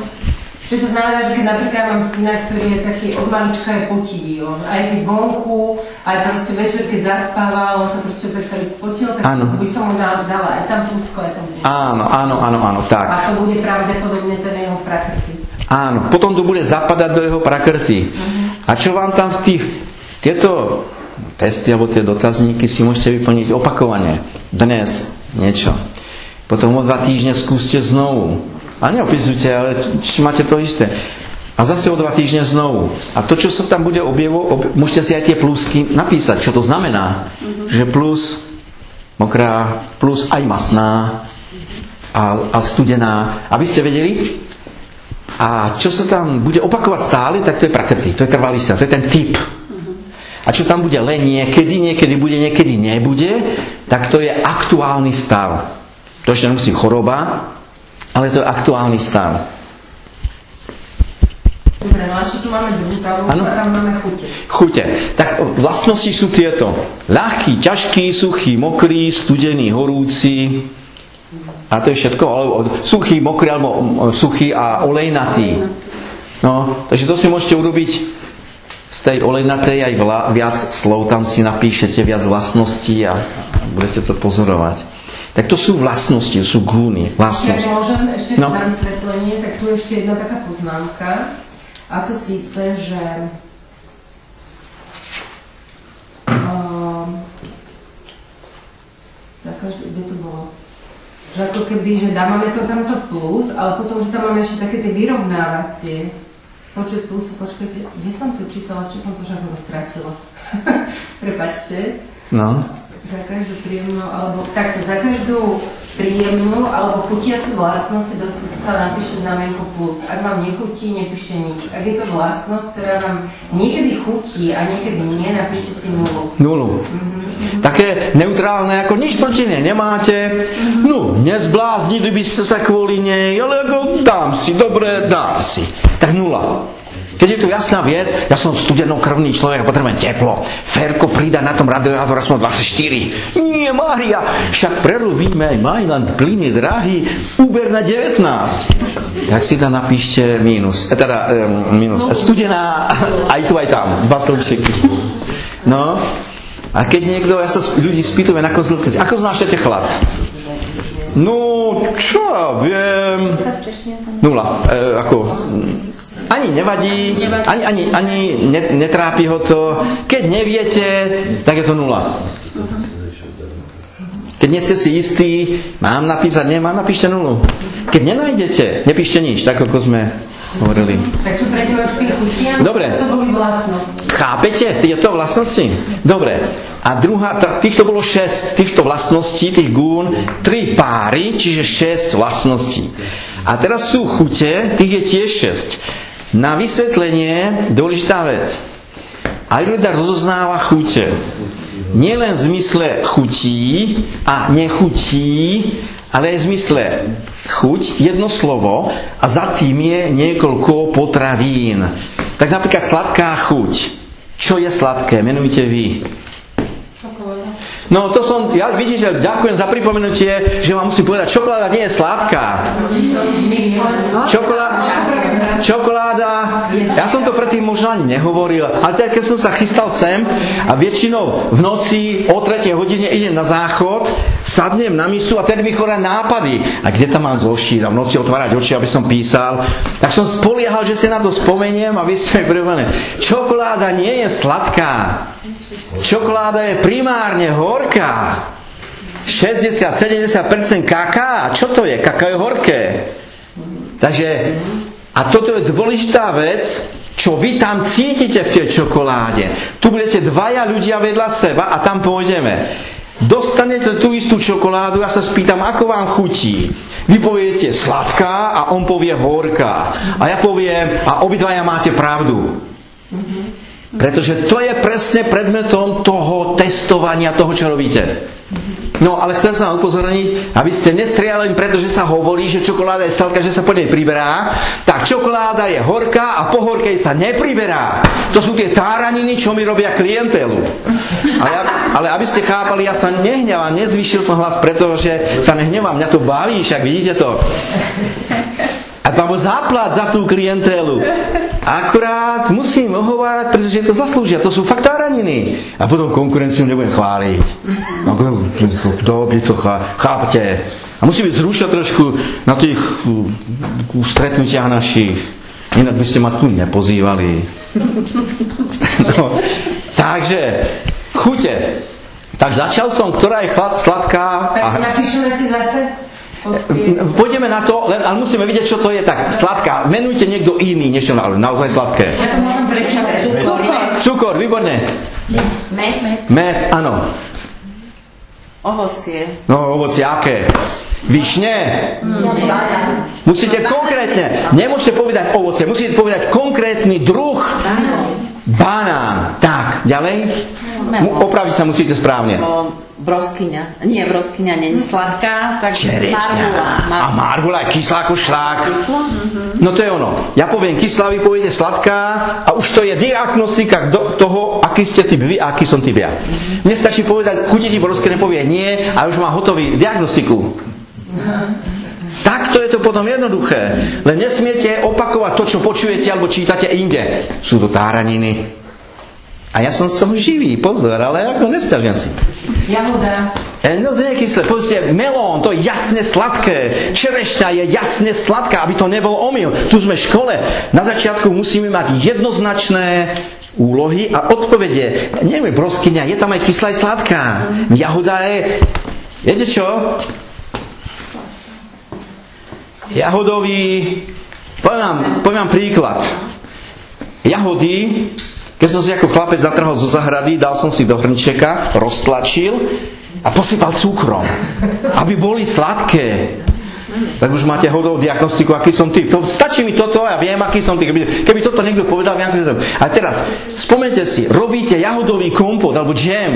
Čo to znamená, že keď napríklad mám syna, ktorý je taký od malička je potivý, on aj keď vonku, aj proste večer, keď zaspával, on sa proste opäť celý spotil, tak by som mu dala aj tam plúcko, aj tam plúcko. Áno, tak. A to bude pravdepodobne ten jeho prakrty. Áno, potom to bude zapadať do jeho prakrty. A čo vám tam v tieto testy alebo tie dotazníky si môžete vyplniť opakovane. Dnes niečo. Potom o 2 týždne skúste znovu. A neopisujte, ale či máte to isté. A zase o 2 týždne znovu. A to, čo sa tam bude môžete si aj tie plusky napísať, čo to znamená. Že plus mokrá, plus aj masná a studená. Aby ste vedeli. A čo sa tam bude opakovať stále, tak to je prakrty. To je trvalý stav, to je ten typ. A čo tam bude len niekedy bude, niekedy nebude, tak to je aktuálny stav. To ešte nemusí choroba, ale to je aktuálny stav. Dobre, no a ešte tu máme druhú tabulku a tam máme chute. Chute. Tak vlastnosti sú tieto. Ľahký, ťažký, suchý, mokrý, studený, horúci. A to je všetko. Suchý, mokrý, alebo suchý a olejnatý. No, takže to si môžete urobiť z tej olejnatej aj viac slov. Tam si napíšete viac vlastností a budete to pozorovať. Tak to sú vlastnosti, sú gúny. Vlastnosti. Ja môžem ešte na vysvetlenie, tak tu ešte jedna taká poznámka. A to síce, že kde to bolo? Že ako keby, že dávame to tamto plus, ale potom, že tam máme ešte také tie vyrovnávacie. Počet plusu, počkajte, kde som to čítala, čo som to, že som to stratila. Prepáčte. No. Za každú príjemnú, alebo takto, za každú príjemnú alebo chutiacu vlastnosť si sa napíšte znamienko plus. Ak vám nechutí, nepíšte nič. Ak je to vlastnosť, ktorá vám niekedy chutí a niekedy nie, napíšte si nulu. Nulu. Také neutrálne, ako nič proti nej nemáte. No, nezbláznili by ste sa kvôli nej, ale ako dám si, dobre, dám si. Tak nula. Keď je to jasná vec, ja som studenokrvný človek a potrebujem teplo. Ferko prída na tom radiátor, som 24. Nie, Mária, však prerobíme aj Mailand, plyny drahý, Uber na 19. Tak si tam napíšte mínus. Mínus. Studená, aj tu, aj tam. 2 stĺpčiky. No. A keď niekto, ja sa ľudí spýtujem na konzultácii, ako znášate chlad? No, čo ja viem. Nula. Ani nevadí, ani netrápi ho to. Keď neviete, tak je to nula. Keď nie ste si istí, mám napísať, nemám, napíšte nulu. Keď nenájdete, nepíšte nič, tak ako sme hovorili. Tak čo pre teba špirchutiam? Dobre. To boli vlastnosti. Chápete? Tieto vlastnosti? Dobre. A druhá, týchto bolo 6 týchto vlastností, tých gún, 3 páry, čiže 6 vlastností. A teraz sú chute, tých je tiež 6. Na vysvetlenie dôležitá vec. Ajurveda rozoznáva chute. Nielen v zmysle chutí a nechutí, ale aj v zmysle chuť, jedno slovo a za tým je niekoľko potravín. Tak napríklad sladká chuť. Čo je sladké? Menujte vy. No to som, ja vidíte, že ďakujem za pripomenutie, že vám musím povedať, čokoláda nie je sladká. Čokoláda, ja som to predtým možno ani nehovoril, ale teda keď som sa chystal sem a väčšinou v noci o 3 hodine idem na záchod, sadnem na misu a tedy mi chodia nápady. A kde tam mám zošíť a v noci otvárať oči, aby som písal. Tak som spoliehal, že si na to spomeniem a vy ste pripomené. Čokoláda nie je sladká. Čokoláda je primárne horká. 60-70% kaká. Čo to je? Kaká je horké. Takže, a toto je dôležitá vec, čo vy tam cítite v tej čokoláde. Tu budete 2 ľudia vedľa seba a tam pôjdeme. Dostanete tú istú čokoládu, ja sa spýtam, ako vám chutí. Vy poviete sladká a on povie horká. A ja poviem, a obidvaja máte pravdu. Pretože to je presne predmetom toho testovania, toho, čo robíte. No, ale chcem sa upozorniť, aby ste nestriali, pretože sa hovorí, že čokoláda je sladká, že sa po nej priberá. Tak čokoláda je horká a po horkej sa nepriberá. To sú tie táraniny, čo mi robia klientelu. Ale aby ste chápali, ja sa nehňavam, nezvýšil som hlas, pretože sa nehnevám, mňa to baví, však vidíte to. A tam Alebo zaplať za tú klientelu. Akurát musím ohovárať, pretože to zaslúžia. To sú fakt táraniny. A potom konkurenciu nebudem chváliť. Dobre to chápete. A musím byť zrušil trošku na tých stretnutiach našich. Inak by ste ma tu nepozývali. No, takže, chute. Tak začal som, ktorá je sladká. Tak napíšeme si zase? Pôjdeme na to, ale musíme vidieť, čo to je tak sladká. Menujte niekto iný, než to naozaj sladké. Ja to môžem prečítať. Cukor, výborne. Med, áno. Ovocie. No, ovocie aké? Višne? Musíte konkrétne. Nemôžete povedať ovocie, musíte povedať konkrétny druh. Banán. Tak, ďalej. Opraviť sa musíte správne. Broskyňa. Nie, broskyňa nie je sladká, tak čerešňa. A marhula je kyslá ako šlák. Kyslo? No to je ono. Ja poviem kyslá, vy poviete sladká a už to je diagnostika toho, aký ste typ vy a aký som typ ja. Nestačí povedať, chutí ti broskyňa, povie nie a už má hotový diagnostiku. Takto je to potom jednoduché. Len nesmiete opakovať to, čo počujete alebo čítate inde. Sú to táraniny. A ja som z toho živý, pozor, ale ako nesťažiam si. Jahoda. No to nie je kyslé. Povedzte, melón, to je jasne sladké. Čerešňa je jasne sladká, aby to nebol omyl. Tu sme v škole. Na začiatku musíme mať jednoznačné úlohy a odpovede. Neviem, broskyňa, je tam aj kyslá, aj sladká. Jahoda je... Viete čo? Jahodový... Poviem vám príklad. Jahody... Keď som si ako chlapec zatrhol zo zahrady, dal som si do hrnčeka, roztlačil a posypal cukrom, aby boli sladké. Tak už máte hodovú diagnostiku, aký som typ. Stačí mi toto a ja viem, aký som typ. Keby toto niekto povedal, viem, aký som typ. A teraz, spomeňte si, robíte jahodový kompot alebo džem.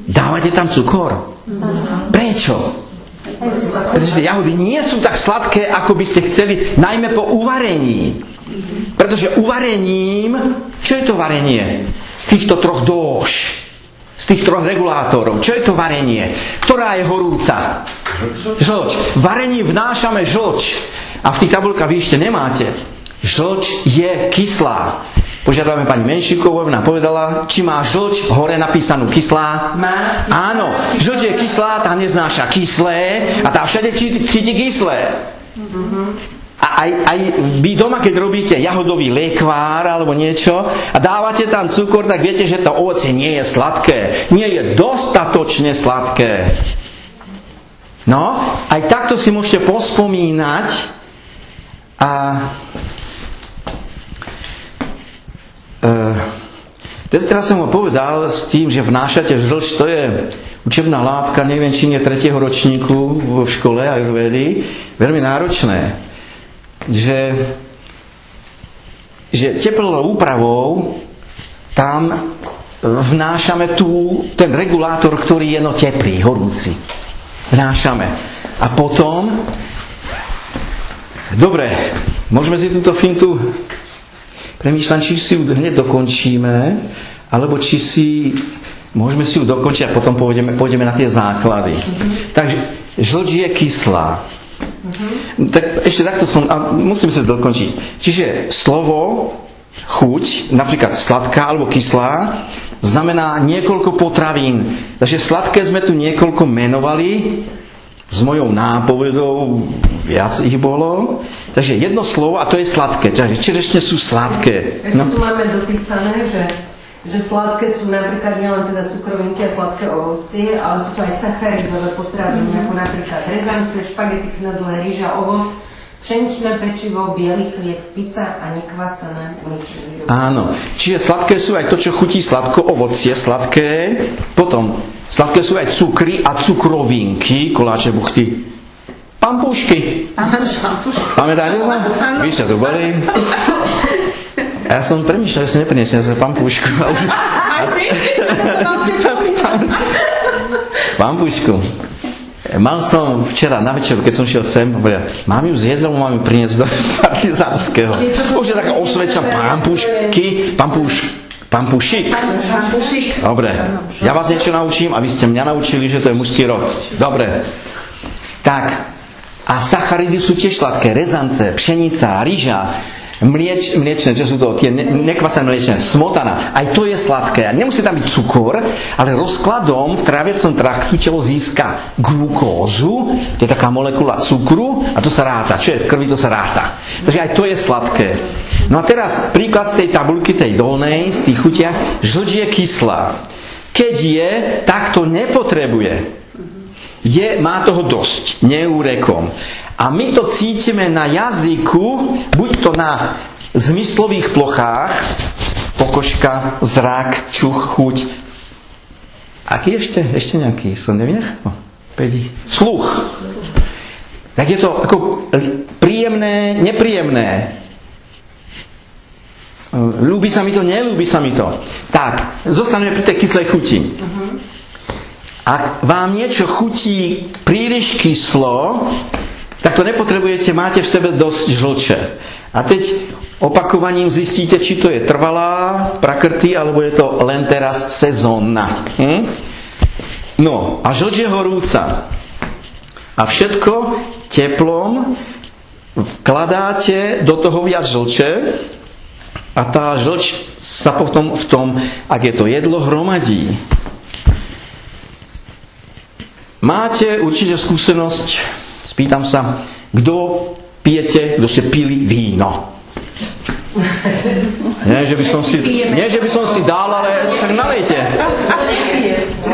Dávate tam cukor. Prečo? Pretože tie jahody nie sú tak sladké, ako by ste chceli, najmä po uvarení. Pretože uvarením, čo je to varenie? Z týchto troch dôž, z tých troch regulátorov, čo je to varenie? Ktorá je horúca? Žlč. Varením vnášame žlč. A v tých tabuľkách vy ešte nemáte. Žlč je kyslá. Požiadame pani Menšíkovú, nám povedala, či má žlč hore napísanú kyslá. Má. Áno, žlč je kyslá, tá neznáša kyslé a tá všade cíti kyslé. A aj vy doma, keď robíte jahodový lekvár alebo niečo a dávate tam cukor, tak viete, že to ovocie nie je sladké. Nie je dostatočne sladké. No, aj takto si môžete pospomínať a teraz som ho povedal s tým, že vnášate žlč, to je učebná látka, neviem, či nie 3. ročníku v škole ajurvédy, veľmi náročné. Že teplnou úpravou tam vnášame ten regulátor, ktorý je teplý, horúci. Vnášame. A potom dobre, môžeme si túto fintu premýšľať, či si ju hneď dokončíme, alebo či si môžeme si ju dokončiť a potom pôjdeme na tie základy. Takže žlč je kyslá. Tak ešte takto musím sa dokončiť. Čiže slovo chuť, napríklad sladká alebo kyslá, znamená niekoľko potravín. Takže sladké sme tu niekoľko menovali, s mojou nápovedou viac ich bolo. Takže jedno slovo a to je sladké. Takže čerešne sú sladké. Ešte tu máme dopísané, že sladké sú napríklad nielen teda cukrovinky a sladké ovocie, ale sú to aj sacharidové potraviny, ako napríklad rezance, špagety, knedle, ryža, ovoz, pšeničné pečivo, biely chlieb, pizza a nekvasené mliečne výrobky. Áno, čiže sladké sú aj to, čo chutí sladko, ovocie sladké, potom sladké sú aj cukry a cukrovinky, koláče, buchty, pampúšky. Pamätáte sa? Vy ste tu boli? Ja som premýšľal, že si neprinesiem za pampúšku. Pampúšku. Mal som včera na večer, keď som šiel sem, mám ju zjesť, alebo mám ju priniesť do partizánskeho. Už je taká osvedčená pampúšik. Dobre, ja vás niečo naučím a vy ste mňa naučili, že to je mužský rod. Dobre. Tak, A sacharidy sú tiež sladké. Rezance, pšenica, ryža, mliečne, čo sú to tie nekvasené mliečne, smotana. Aj to je sladké. Nemusí tam byť cukor, ale rozkladom v tráviacom traktu telo získa glukózu, to je taká molekula cukru a to sa ráta. Čo je v krvi, to sa ráta. Takže aj to je sladké. No a teraz príklad z tej tabuľky, tej dolnej, z tých chutiach. Žlč je kyslá. Keď je, tak to nepotrebuje. Má toho dosť, neúrekom. A my to cítime na jazyku, buď to na zmyslových plochách, pokožka, zrak, čuch, chuť. Aký ešte nejaký? Som nevynechal? Sluch. Tak je to ako príjemné, nepríjemné. Ľúbi sa mi to, neľúbi sa mi to. Tak, zostaneme pri tej kyslej chuti. Ak vám niečo chutí príliš kyslo, tak to nepotrebujete, máte v sebe dosť žlče. A teď opakovaním zistíte, či to je trvalá prakrty, alebo je to len teraz sezónna. No, a žlč je horúca. A všetko teplom vkladáte do toho viac žlče a tá žlč sa potom v tom, ak je to jedlo, hromadí. Máte určite skúsenosť. Spýtam sa, kto ste pili víno? Nie, že by som si dal, ale však nalejte.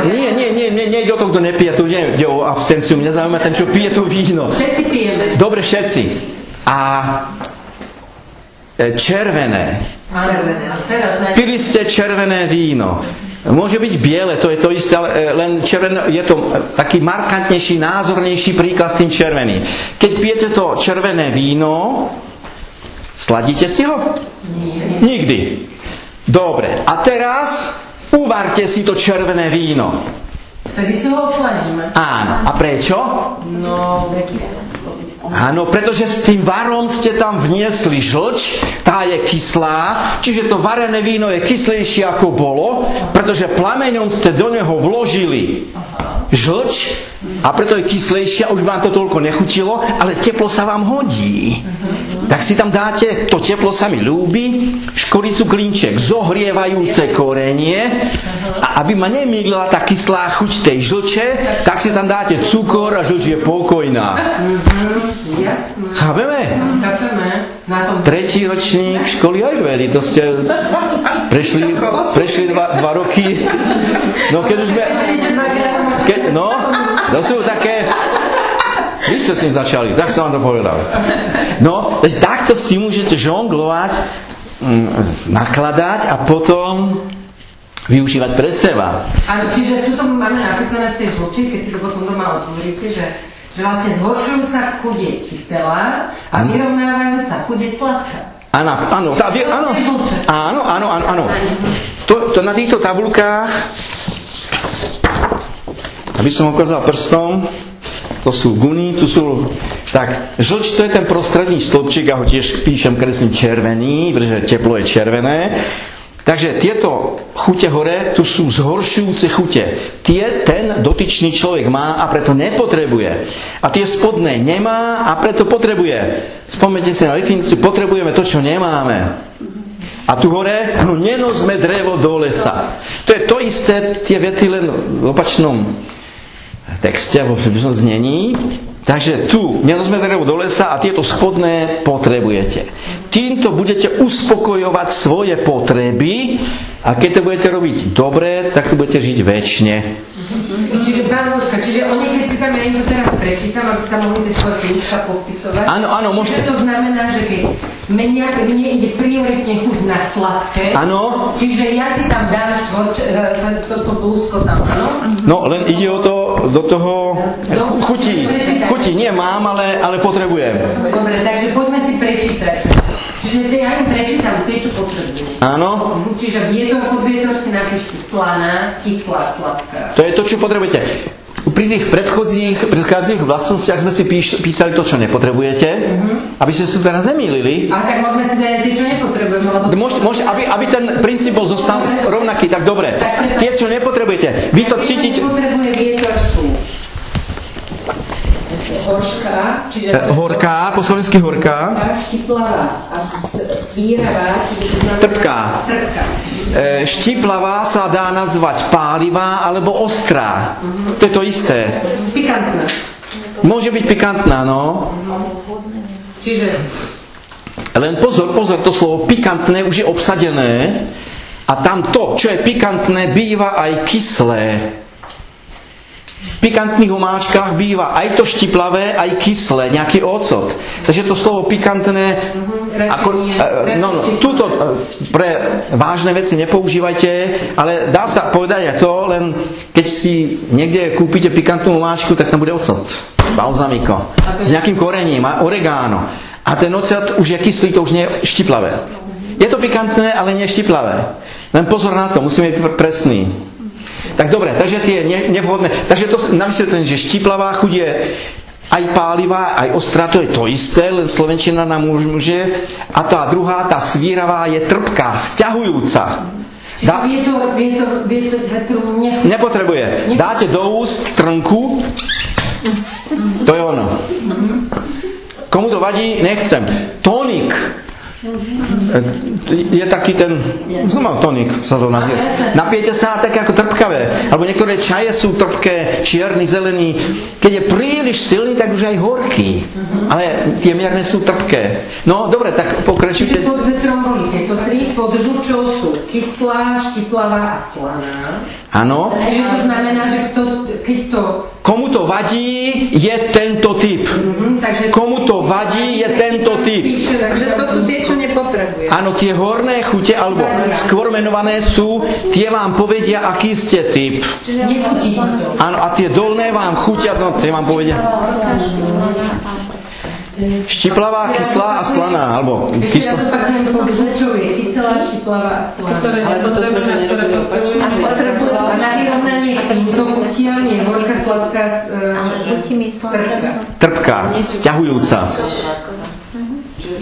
Nie ide o to, kto nepije, tu ide o abstenciu, mňa zaujíma ten, čo pije to víno. Všetci pijeme. Dobre, všetci. A červené. Pili ste červené víno. Môže byť biele, to je to isté, ale len červené, je to taký markantnejší, názornejší príklad s tým červeným. Keď pijete to červené víno, sladíte si ho? Nie. Nikdy. Dobre, a teraz uvarte si to červené víno. Vtedy si ho osladíme. Áno, a prečo? No, áno, pretože s tým varom ste tam vniesli žlč, tá je kyslá, čiže to varené víno je kyslejšie ako bolo, pretože plameňom ste do neho vložili žlč a preto je kyslejšia, už vám to toľko nechutilo, ale teplo sa vám hodí. Tak si tam dáte, to teplo sa mi ľúbi, škoricu klinček, zohrievajúce korenie a aby ma nemýlila tá kyslá chuť tej žlče, tak si tam dáte cukor a žlč je pokojná. Jasné. Chápeme? Tretí ročník školy ajurvédy, to ste prešli dva roky. No keď už sme... to sú také... Vy ste s ním začali, tak som vám to povedal. No, takto si môžete žonglovať, nakladať a potom využívať pre seba. Áno, čiže tuto máme napísané v tej žlči, keď si to potom doma otvoríte, že vlastne zhoršujúca chuť je kyselá a vyrovnávajúca chuť je sladká. Áno. To na týchto tabuľkách, aby som ukázal prstom, to sú guny, tu sú... Tak, žlč to je ten prostredný stĺpček, ja ho tiež píšem kreslím červený, pretože teplo je červené. Takže tieto chute hore, tu sú zhoršujúce chute. Ten dotyčný človek má a preto nepotrebuje. A tie spodné nemá a preto potrebuje. Spomeňte si na definíciu, potrebujeme to, čo nemáme. A tu hore, nenosme drevo do lesa. To je to isté, tie vety len v opačnom texte, alebo v znení. Takže tu nenosme drevo do lesa a tieto spodné potrebujete. Týmto budete uspokojovať svoje potreby a keď to budete robiť dobre, tak to budete žiť večne. Čiže pán Božka, oni keď si tam ja im to teraz prečítam, aby sa mohli tie svoje píska povpisovať. Áno, môžete. To znamená, že keď mne ide prioritne chuť na sladké, čiže ja si tam dám toto blúzko tam, áno? No, len ide o to, do toho chuti nie mám, ale potrebujem. Dobre, takže poďme si prečítať. Čiže ja im prečítam tie, čo potrebujú. Áno. Čiže podvietor si napíšte slaná, kyslá, sladká. To je to, čo potrebujete. Pri tých predchádzajúcich vlastnostiach sme si písali to, čo nepotrebujete, aby ste sa teraz nemýlili. A tak môžeme si dať tie, čo nepotrebujeme. Môže, aby ten princíp bol zostal rovnaký, tak dobre. Tie, čo nepotrebujete, vy to cítite... Nepotrebuje vietor sú. Horšká, čiže... Horká, po slovensky horká. Štiplavá a svíravá, čiže to znamená... Trpká. Štiplavá sa dá nazvať pálivá alebo ostrá. To je to isté. Pikantná. Môže byť pikantná, no. Čiže... Len pozor, to slovo pikantné už je obsadené a tam to, čo je pikantné, býva aj kyslé. V pikantných omáčkach býva aj to štiplavé, aj kyslé, nejaký ocot. Takže to slovo pikantné, túto pre vážne veci nepoužívajte, ale dá sa povedať aj to, len keď si niekde kúpite pikantnú omáčku, tak tam bude ocot, balzamiko, s nejakým korením, oregano. A ten ocot už je kyslý, to už nie je štiplavé. Je to pikantné, ale nie je štiplavé. Len pozor na to, musíme byť presný. Tak dobre, takže tie nevhodné. Takže to na vysvetlenie, že štiplavá chuť je aj pálivá, aj ostrá, to je to isté, len slovenčina nám môže. A tá druhá, tá svíravá, je trpká, sťahujúca. Nepotrebuje. Dáte do úst trnku, to je ono. Komu to vadí, nechcem. Tónik. Je taký ten, tonik sa to nazýva. Napijete sa také ako trpkavé. Alebo niektoré čaje sú trpké, čierny, zelený. Keď je príliš silný, tak už aj horký. Ale tie mierne sú trpké. No, dobre, tak pokračujte. Čiže pod vetrom boli tieto tri, pod žučou sú kyslá, štiplavá a slaná. Áno. Čiže to znamená, že keď to... Komu to vadí, je tento typ. Komu to vadí, je tento typ. Takže to sú tie, čo nepotrebuje. Áno, tie horné chute, alebo skôr menované sú, tie vám povedia, aký ste typ. Áno, a tie dolné vám chutia, no tie vám povedia. Štiplavá, kyslá a slaná, alebo kyslá. Ja to pakujem pod žučou, je kyselá, štiplavá a slaná. Ale toto sme to nerobili opačne. A na vyrovnanie k týmto chutiam je horká, sladká, trpká, sťahujúca.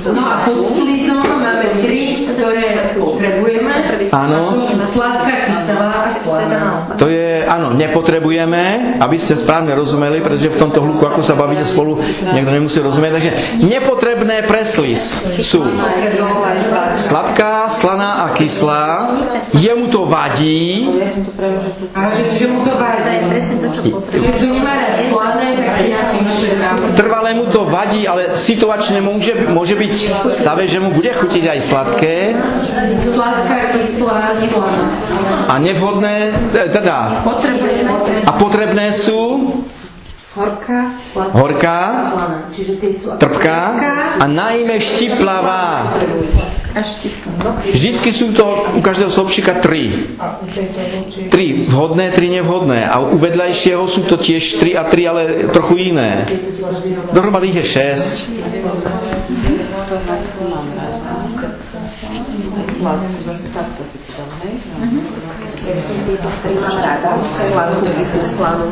No a pod slizom máme tri, ktoré potrebujeme. Áno. Sladká, kyselá a slaná. To je, áno, nepotrebujeme, aby ste správne rozumeli, pretože v tomto hluku, ako sa bavíte spolu, niekto nemusí rozumieť. Takže nepotrebné pre sliz sú sladká, slaná a kyslá. Jemu to vadí. Že mu to vadí. Že to nemá rád slané, tak si napíše. Trvalé mu to vadí, ale situačne môže byť v stave, že mu bude chutiť aj sladké. Sladká, kyslá, slaná. A nevhodné, teda. A potrebné sú horká, trpká a najmä štiplavá. Vždycky sú to u každého slobčíka tri. Tri vhodné, tri nevhodné. A u vedľajšieho sú to tiež 3 a 3, ale trochu iné. Dohromady ich je 6. Zase takto si to dám, hej? Tieto, ktorý mám rada, sladkú, kyslú, slanú.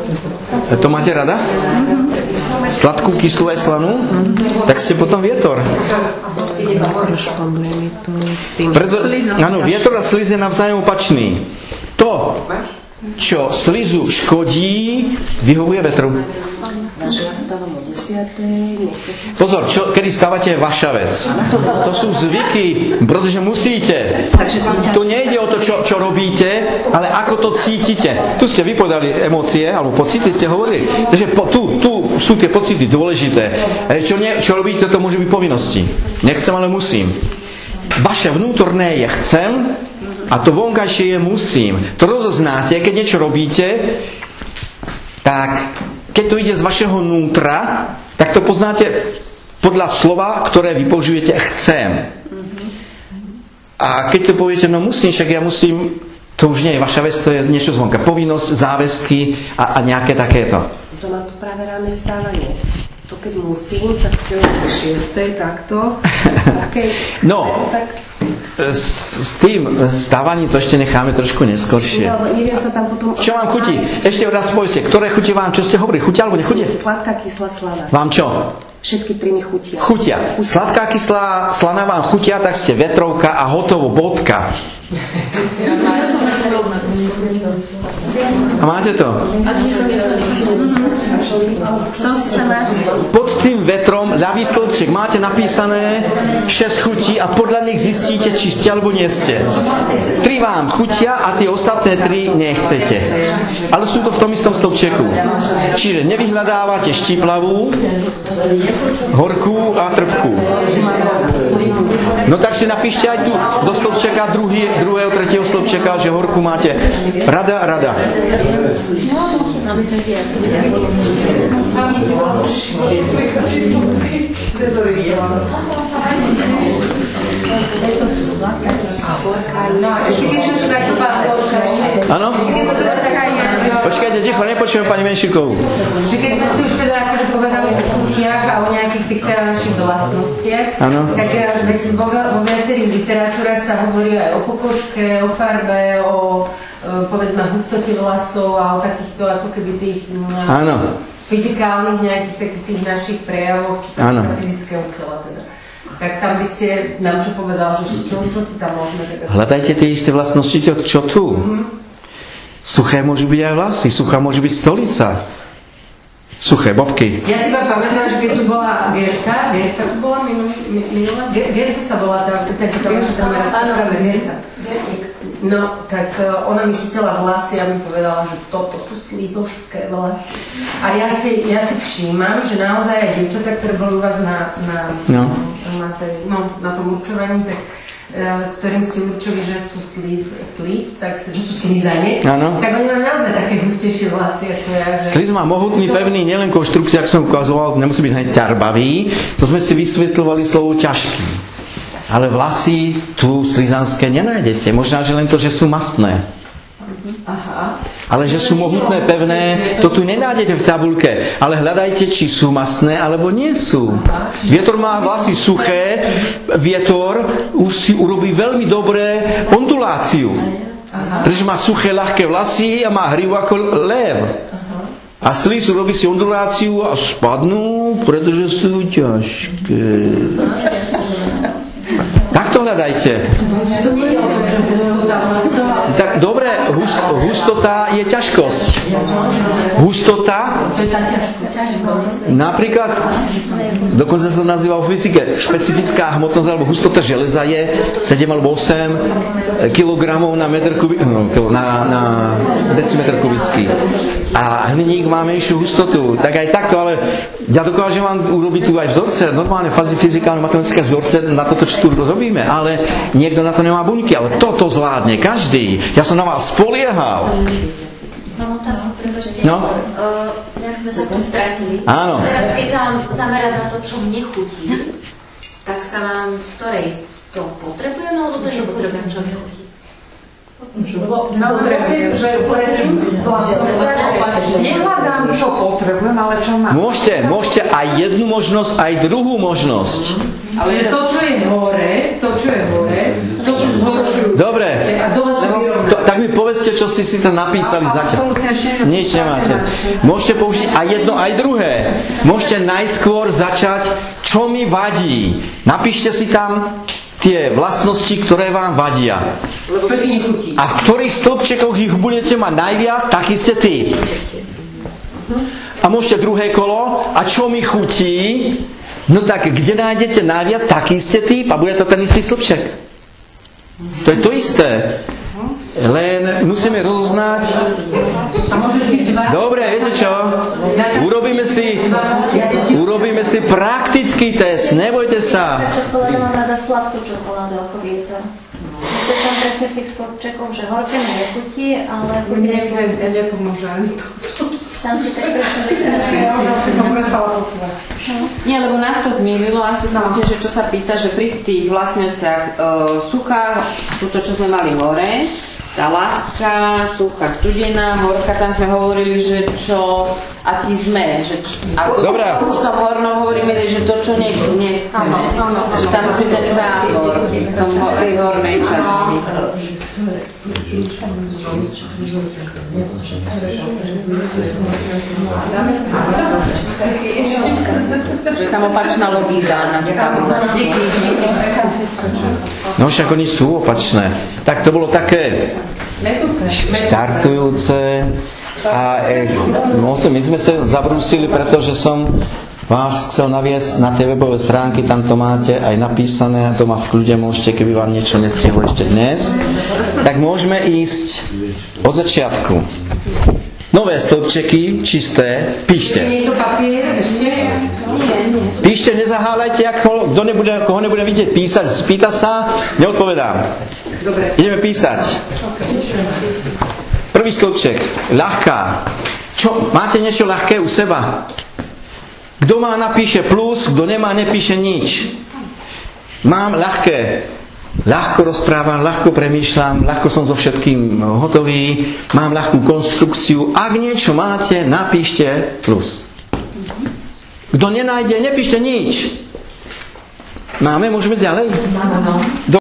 To máte rada? Sladkú, kyslú aj slanú? Tak ste potom vietor. Áno, vietor a sliz je navzájom opačný. To, čo slizu škodí, vyhovuje vetru. Ja vstávam o 10:00, Pozor, kedy stávate je vaša vec. To sú zvyky, pretože musíte. Tu nejde o to, čo robíte, ale ako to cítite. Tu ste vypovedali emócie, alebo pocity ste hovorili. Takže tu sú tie pocity dôležité. Čo robíte, to môže byť povinnosti. Nechcem, ale musím. Vaše vnútorné je chcem a to vonkajšie je musím. To rozoznáte, keď niečo robíte, tak keď to ide z vašeho nútra, tak to poznáte podľa slova, ktoré vy použijete chcem. A keď to poviete, no musím, však ja musím, to už nie je vaša vec, to je niečo zvonka. Povinnosť, záväzky a nejaké takéto. To má to práve ráne stávanie. To keď musím, tak to je 6:00, takto. No, s tým stávaním to ešte necháme trošku neskoršie. No, neviem sa tam potom... Čo vám chutí? Ešte raz povedzte, ktoré chutí vám, čo ste hovorili? Chutí alebo nechutí? Sladká, kyslá, slaná. Vám čo? Všetky 3 mi chutia. Chutia. Sladká, kyslá, slaná vám chutia, tak ste vetrovka a hotovo, bodka. A máte to? Pod tým vetrom, ľavý stĺpček, máte napísané 6 chutí a podľa nich zistíte, či ste alebo nie ste. 3 vám chutia a tie ostatné 3 nechcete. Ale sú to v tom istom stĺpčeku. Čiže nevyhľadávate štiplavú, horkú a trpkú. No tak si napíšte aj tu do stĺpčeka druhého, tretieho stĺpčeka, že horkú máte. Rada. Áno? Počkajte, ticho, nepočujem pani Menšikovú. Že keď sme si už teda akože povedali o chutiach a o nejakých tých teda našich vlastnostiach, tak vo viacerých literatúrach sa hovorí aj o pokožke, o farbe, o povedzme hustote vlasov a o takýchto ako keby tých fyzikálnych nejakých takých tých našich prejavoch, čo sa týka fyzického tela teda. Tak tam by ste nám čo povedal, že čo si tam môžeme teda... Hľadajte tie isté vlastnosti, čo tu. Suché môžu byť aj vlasy, suchá môže byť stolica. Suché bobky. Ja si iba pamätám, že keď tu bola Gerta tu bola minulá, Gerta sa volá tá kamarátka, Gerta. No, tak ona mi chytila vlasy a mi povedala, že toto sú slízožské vlasy. A ja si všímam, že naozaj aj dievčatá, ktoré boli u vás na tom určovaní, tak ktorým ste určili, že sú slíz, tak že sú slízanie, tak oni majú naozaj také hustejšie vlasy ako ja. Slíz má mohutný, pevný, nielen konštrukcia, ak som ukazoval, nemusí byť hneď ťarbavý, to sme si vysvetľovali slovo ťažký. Ale vlasy tu slizanské nenájdete. Možná, že len to, že sú mastné. Aha. Ale že sú mohutné, pevné, to tu nenájdete v tabuľke. Ale hľadajte, či sú mastné, alebo nie sú. Vietor má vlasy suché, vietor už si urobí veľmi dobré onduláciu. Pretože má suché, ľahké vlasy a má hrivu ako lev. A slíz urobí si onduláciu a spadnú, pretože sú ťažké. Tak to hľadajte. Tak dobre, hustota je ťažkosť. Hustota, napríklad, dokonca sa to nazýva v fyzike, špecifická hmotnosť alebo hustota železa je 7 alebo 8 kg na decimetr kubický. A hliník má menšiu hustotu. Tak aj takto, ale ja dokážem vám urobiť tu aj vzorce, normálne fyzikálne matematické vzorce na toto, čo tu robíme, ale niekto na to nemá buňky, ale toto zvládne každý. Ja som na vás spoliehal. Mám otázku, pretože nejak sme sa tu stratili. Áno. Teraz keď sa vám zamerať na to, čo mne chutí, tak sa vám v ktorej to potrebujem, alebo to nepotrebujem, čo mi chutí? Mám pocit, že predtým nehľadám, čo potrebujem, ale čo mám. Môžete aj jednu možnosť, aj druhú možnosť. Ale to, čo je hore, to sú zhoršujúce. Dobre. Tak mi povedzte, čo si tam napísali zatiaľ. Nič nemáte. Môžete použiť aj jedno, aj druhé. Môžete najskôr začať, čo mi vadí. Napíšte si tam tie vlastnosti, ktoré vám vadia. A v ktorých stĺpčekoch ich budete mať najviac, taký ste ty. A môžete druhé kolo. A čo mi chutí? No tak, kde nájdete najviac, taký ste ty. A bude to ten istý stĺpček. To je to isté. Len musíme rozoznať. Dobre, viete čo? Urobíme si praktický test, nebojte sa. Čokoláda mám rada sladkú čokoládu ako vietor. To je tam presne v tých stĺpčekoch, že horké mi nechutí, ale bude nepomôže ani toto. Tam ti tak presne som prestala počúvať. Nie, lebo nás to zmielilo, asi si myslím, že čo sa pýta, že pri tých vlastnostiach suchá, to čo sme mali hore, tá ľahká, suchá, studená, horká, tam sme hovorili, že čo, aký sme, že už tom hornom hovoríme, že to, čo nechceme, že tam už je ten zápor v tej hornej časti. Že tam opačná logika na tabulácii. No však oni sú opačné. Tak to bolo také štartujúce a my sme sa zabrúsili, pretože som vás chcel naviesť na tie webové stránky, tam to máte aj napísané, doma v kľude môžete, keby vám niečo nestrihlo ešte dnes. Tak môžeme ísť od začiatku. Nové stĺpčeky, čisté, píšte. Píšte, nezahálajte, koho nebude vidieť písať, spýta sa, neodpovedám. Ideme písať. Prvý stĺpček, ľahká. Čo, máte niečo ľahké u seba? Kto má, napíše plus, kto nemá, nepíše nič. Mám ľahké. Ľahko rozprávam, ľahko premýšľam, ľahko som so všetkým hotový, mám ľahkú konstrukciu. Ak niečo máte, napíšte plus. Kto nenájde, nepíšte nič. Máme, môžeme ďalej?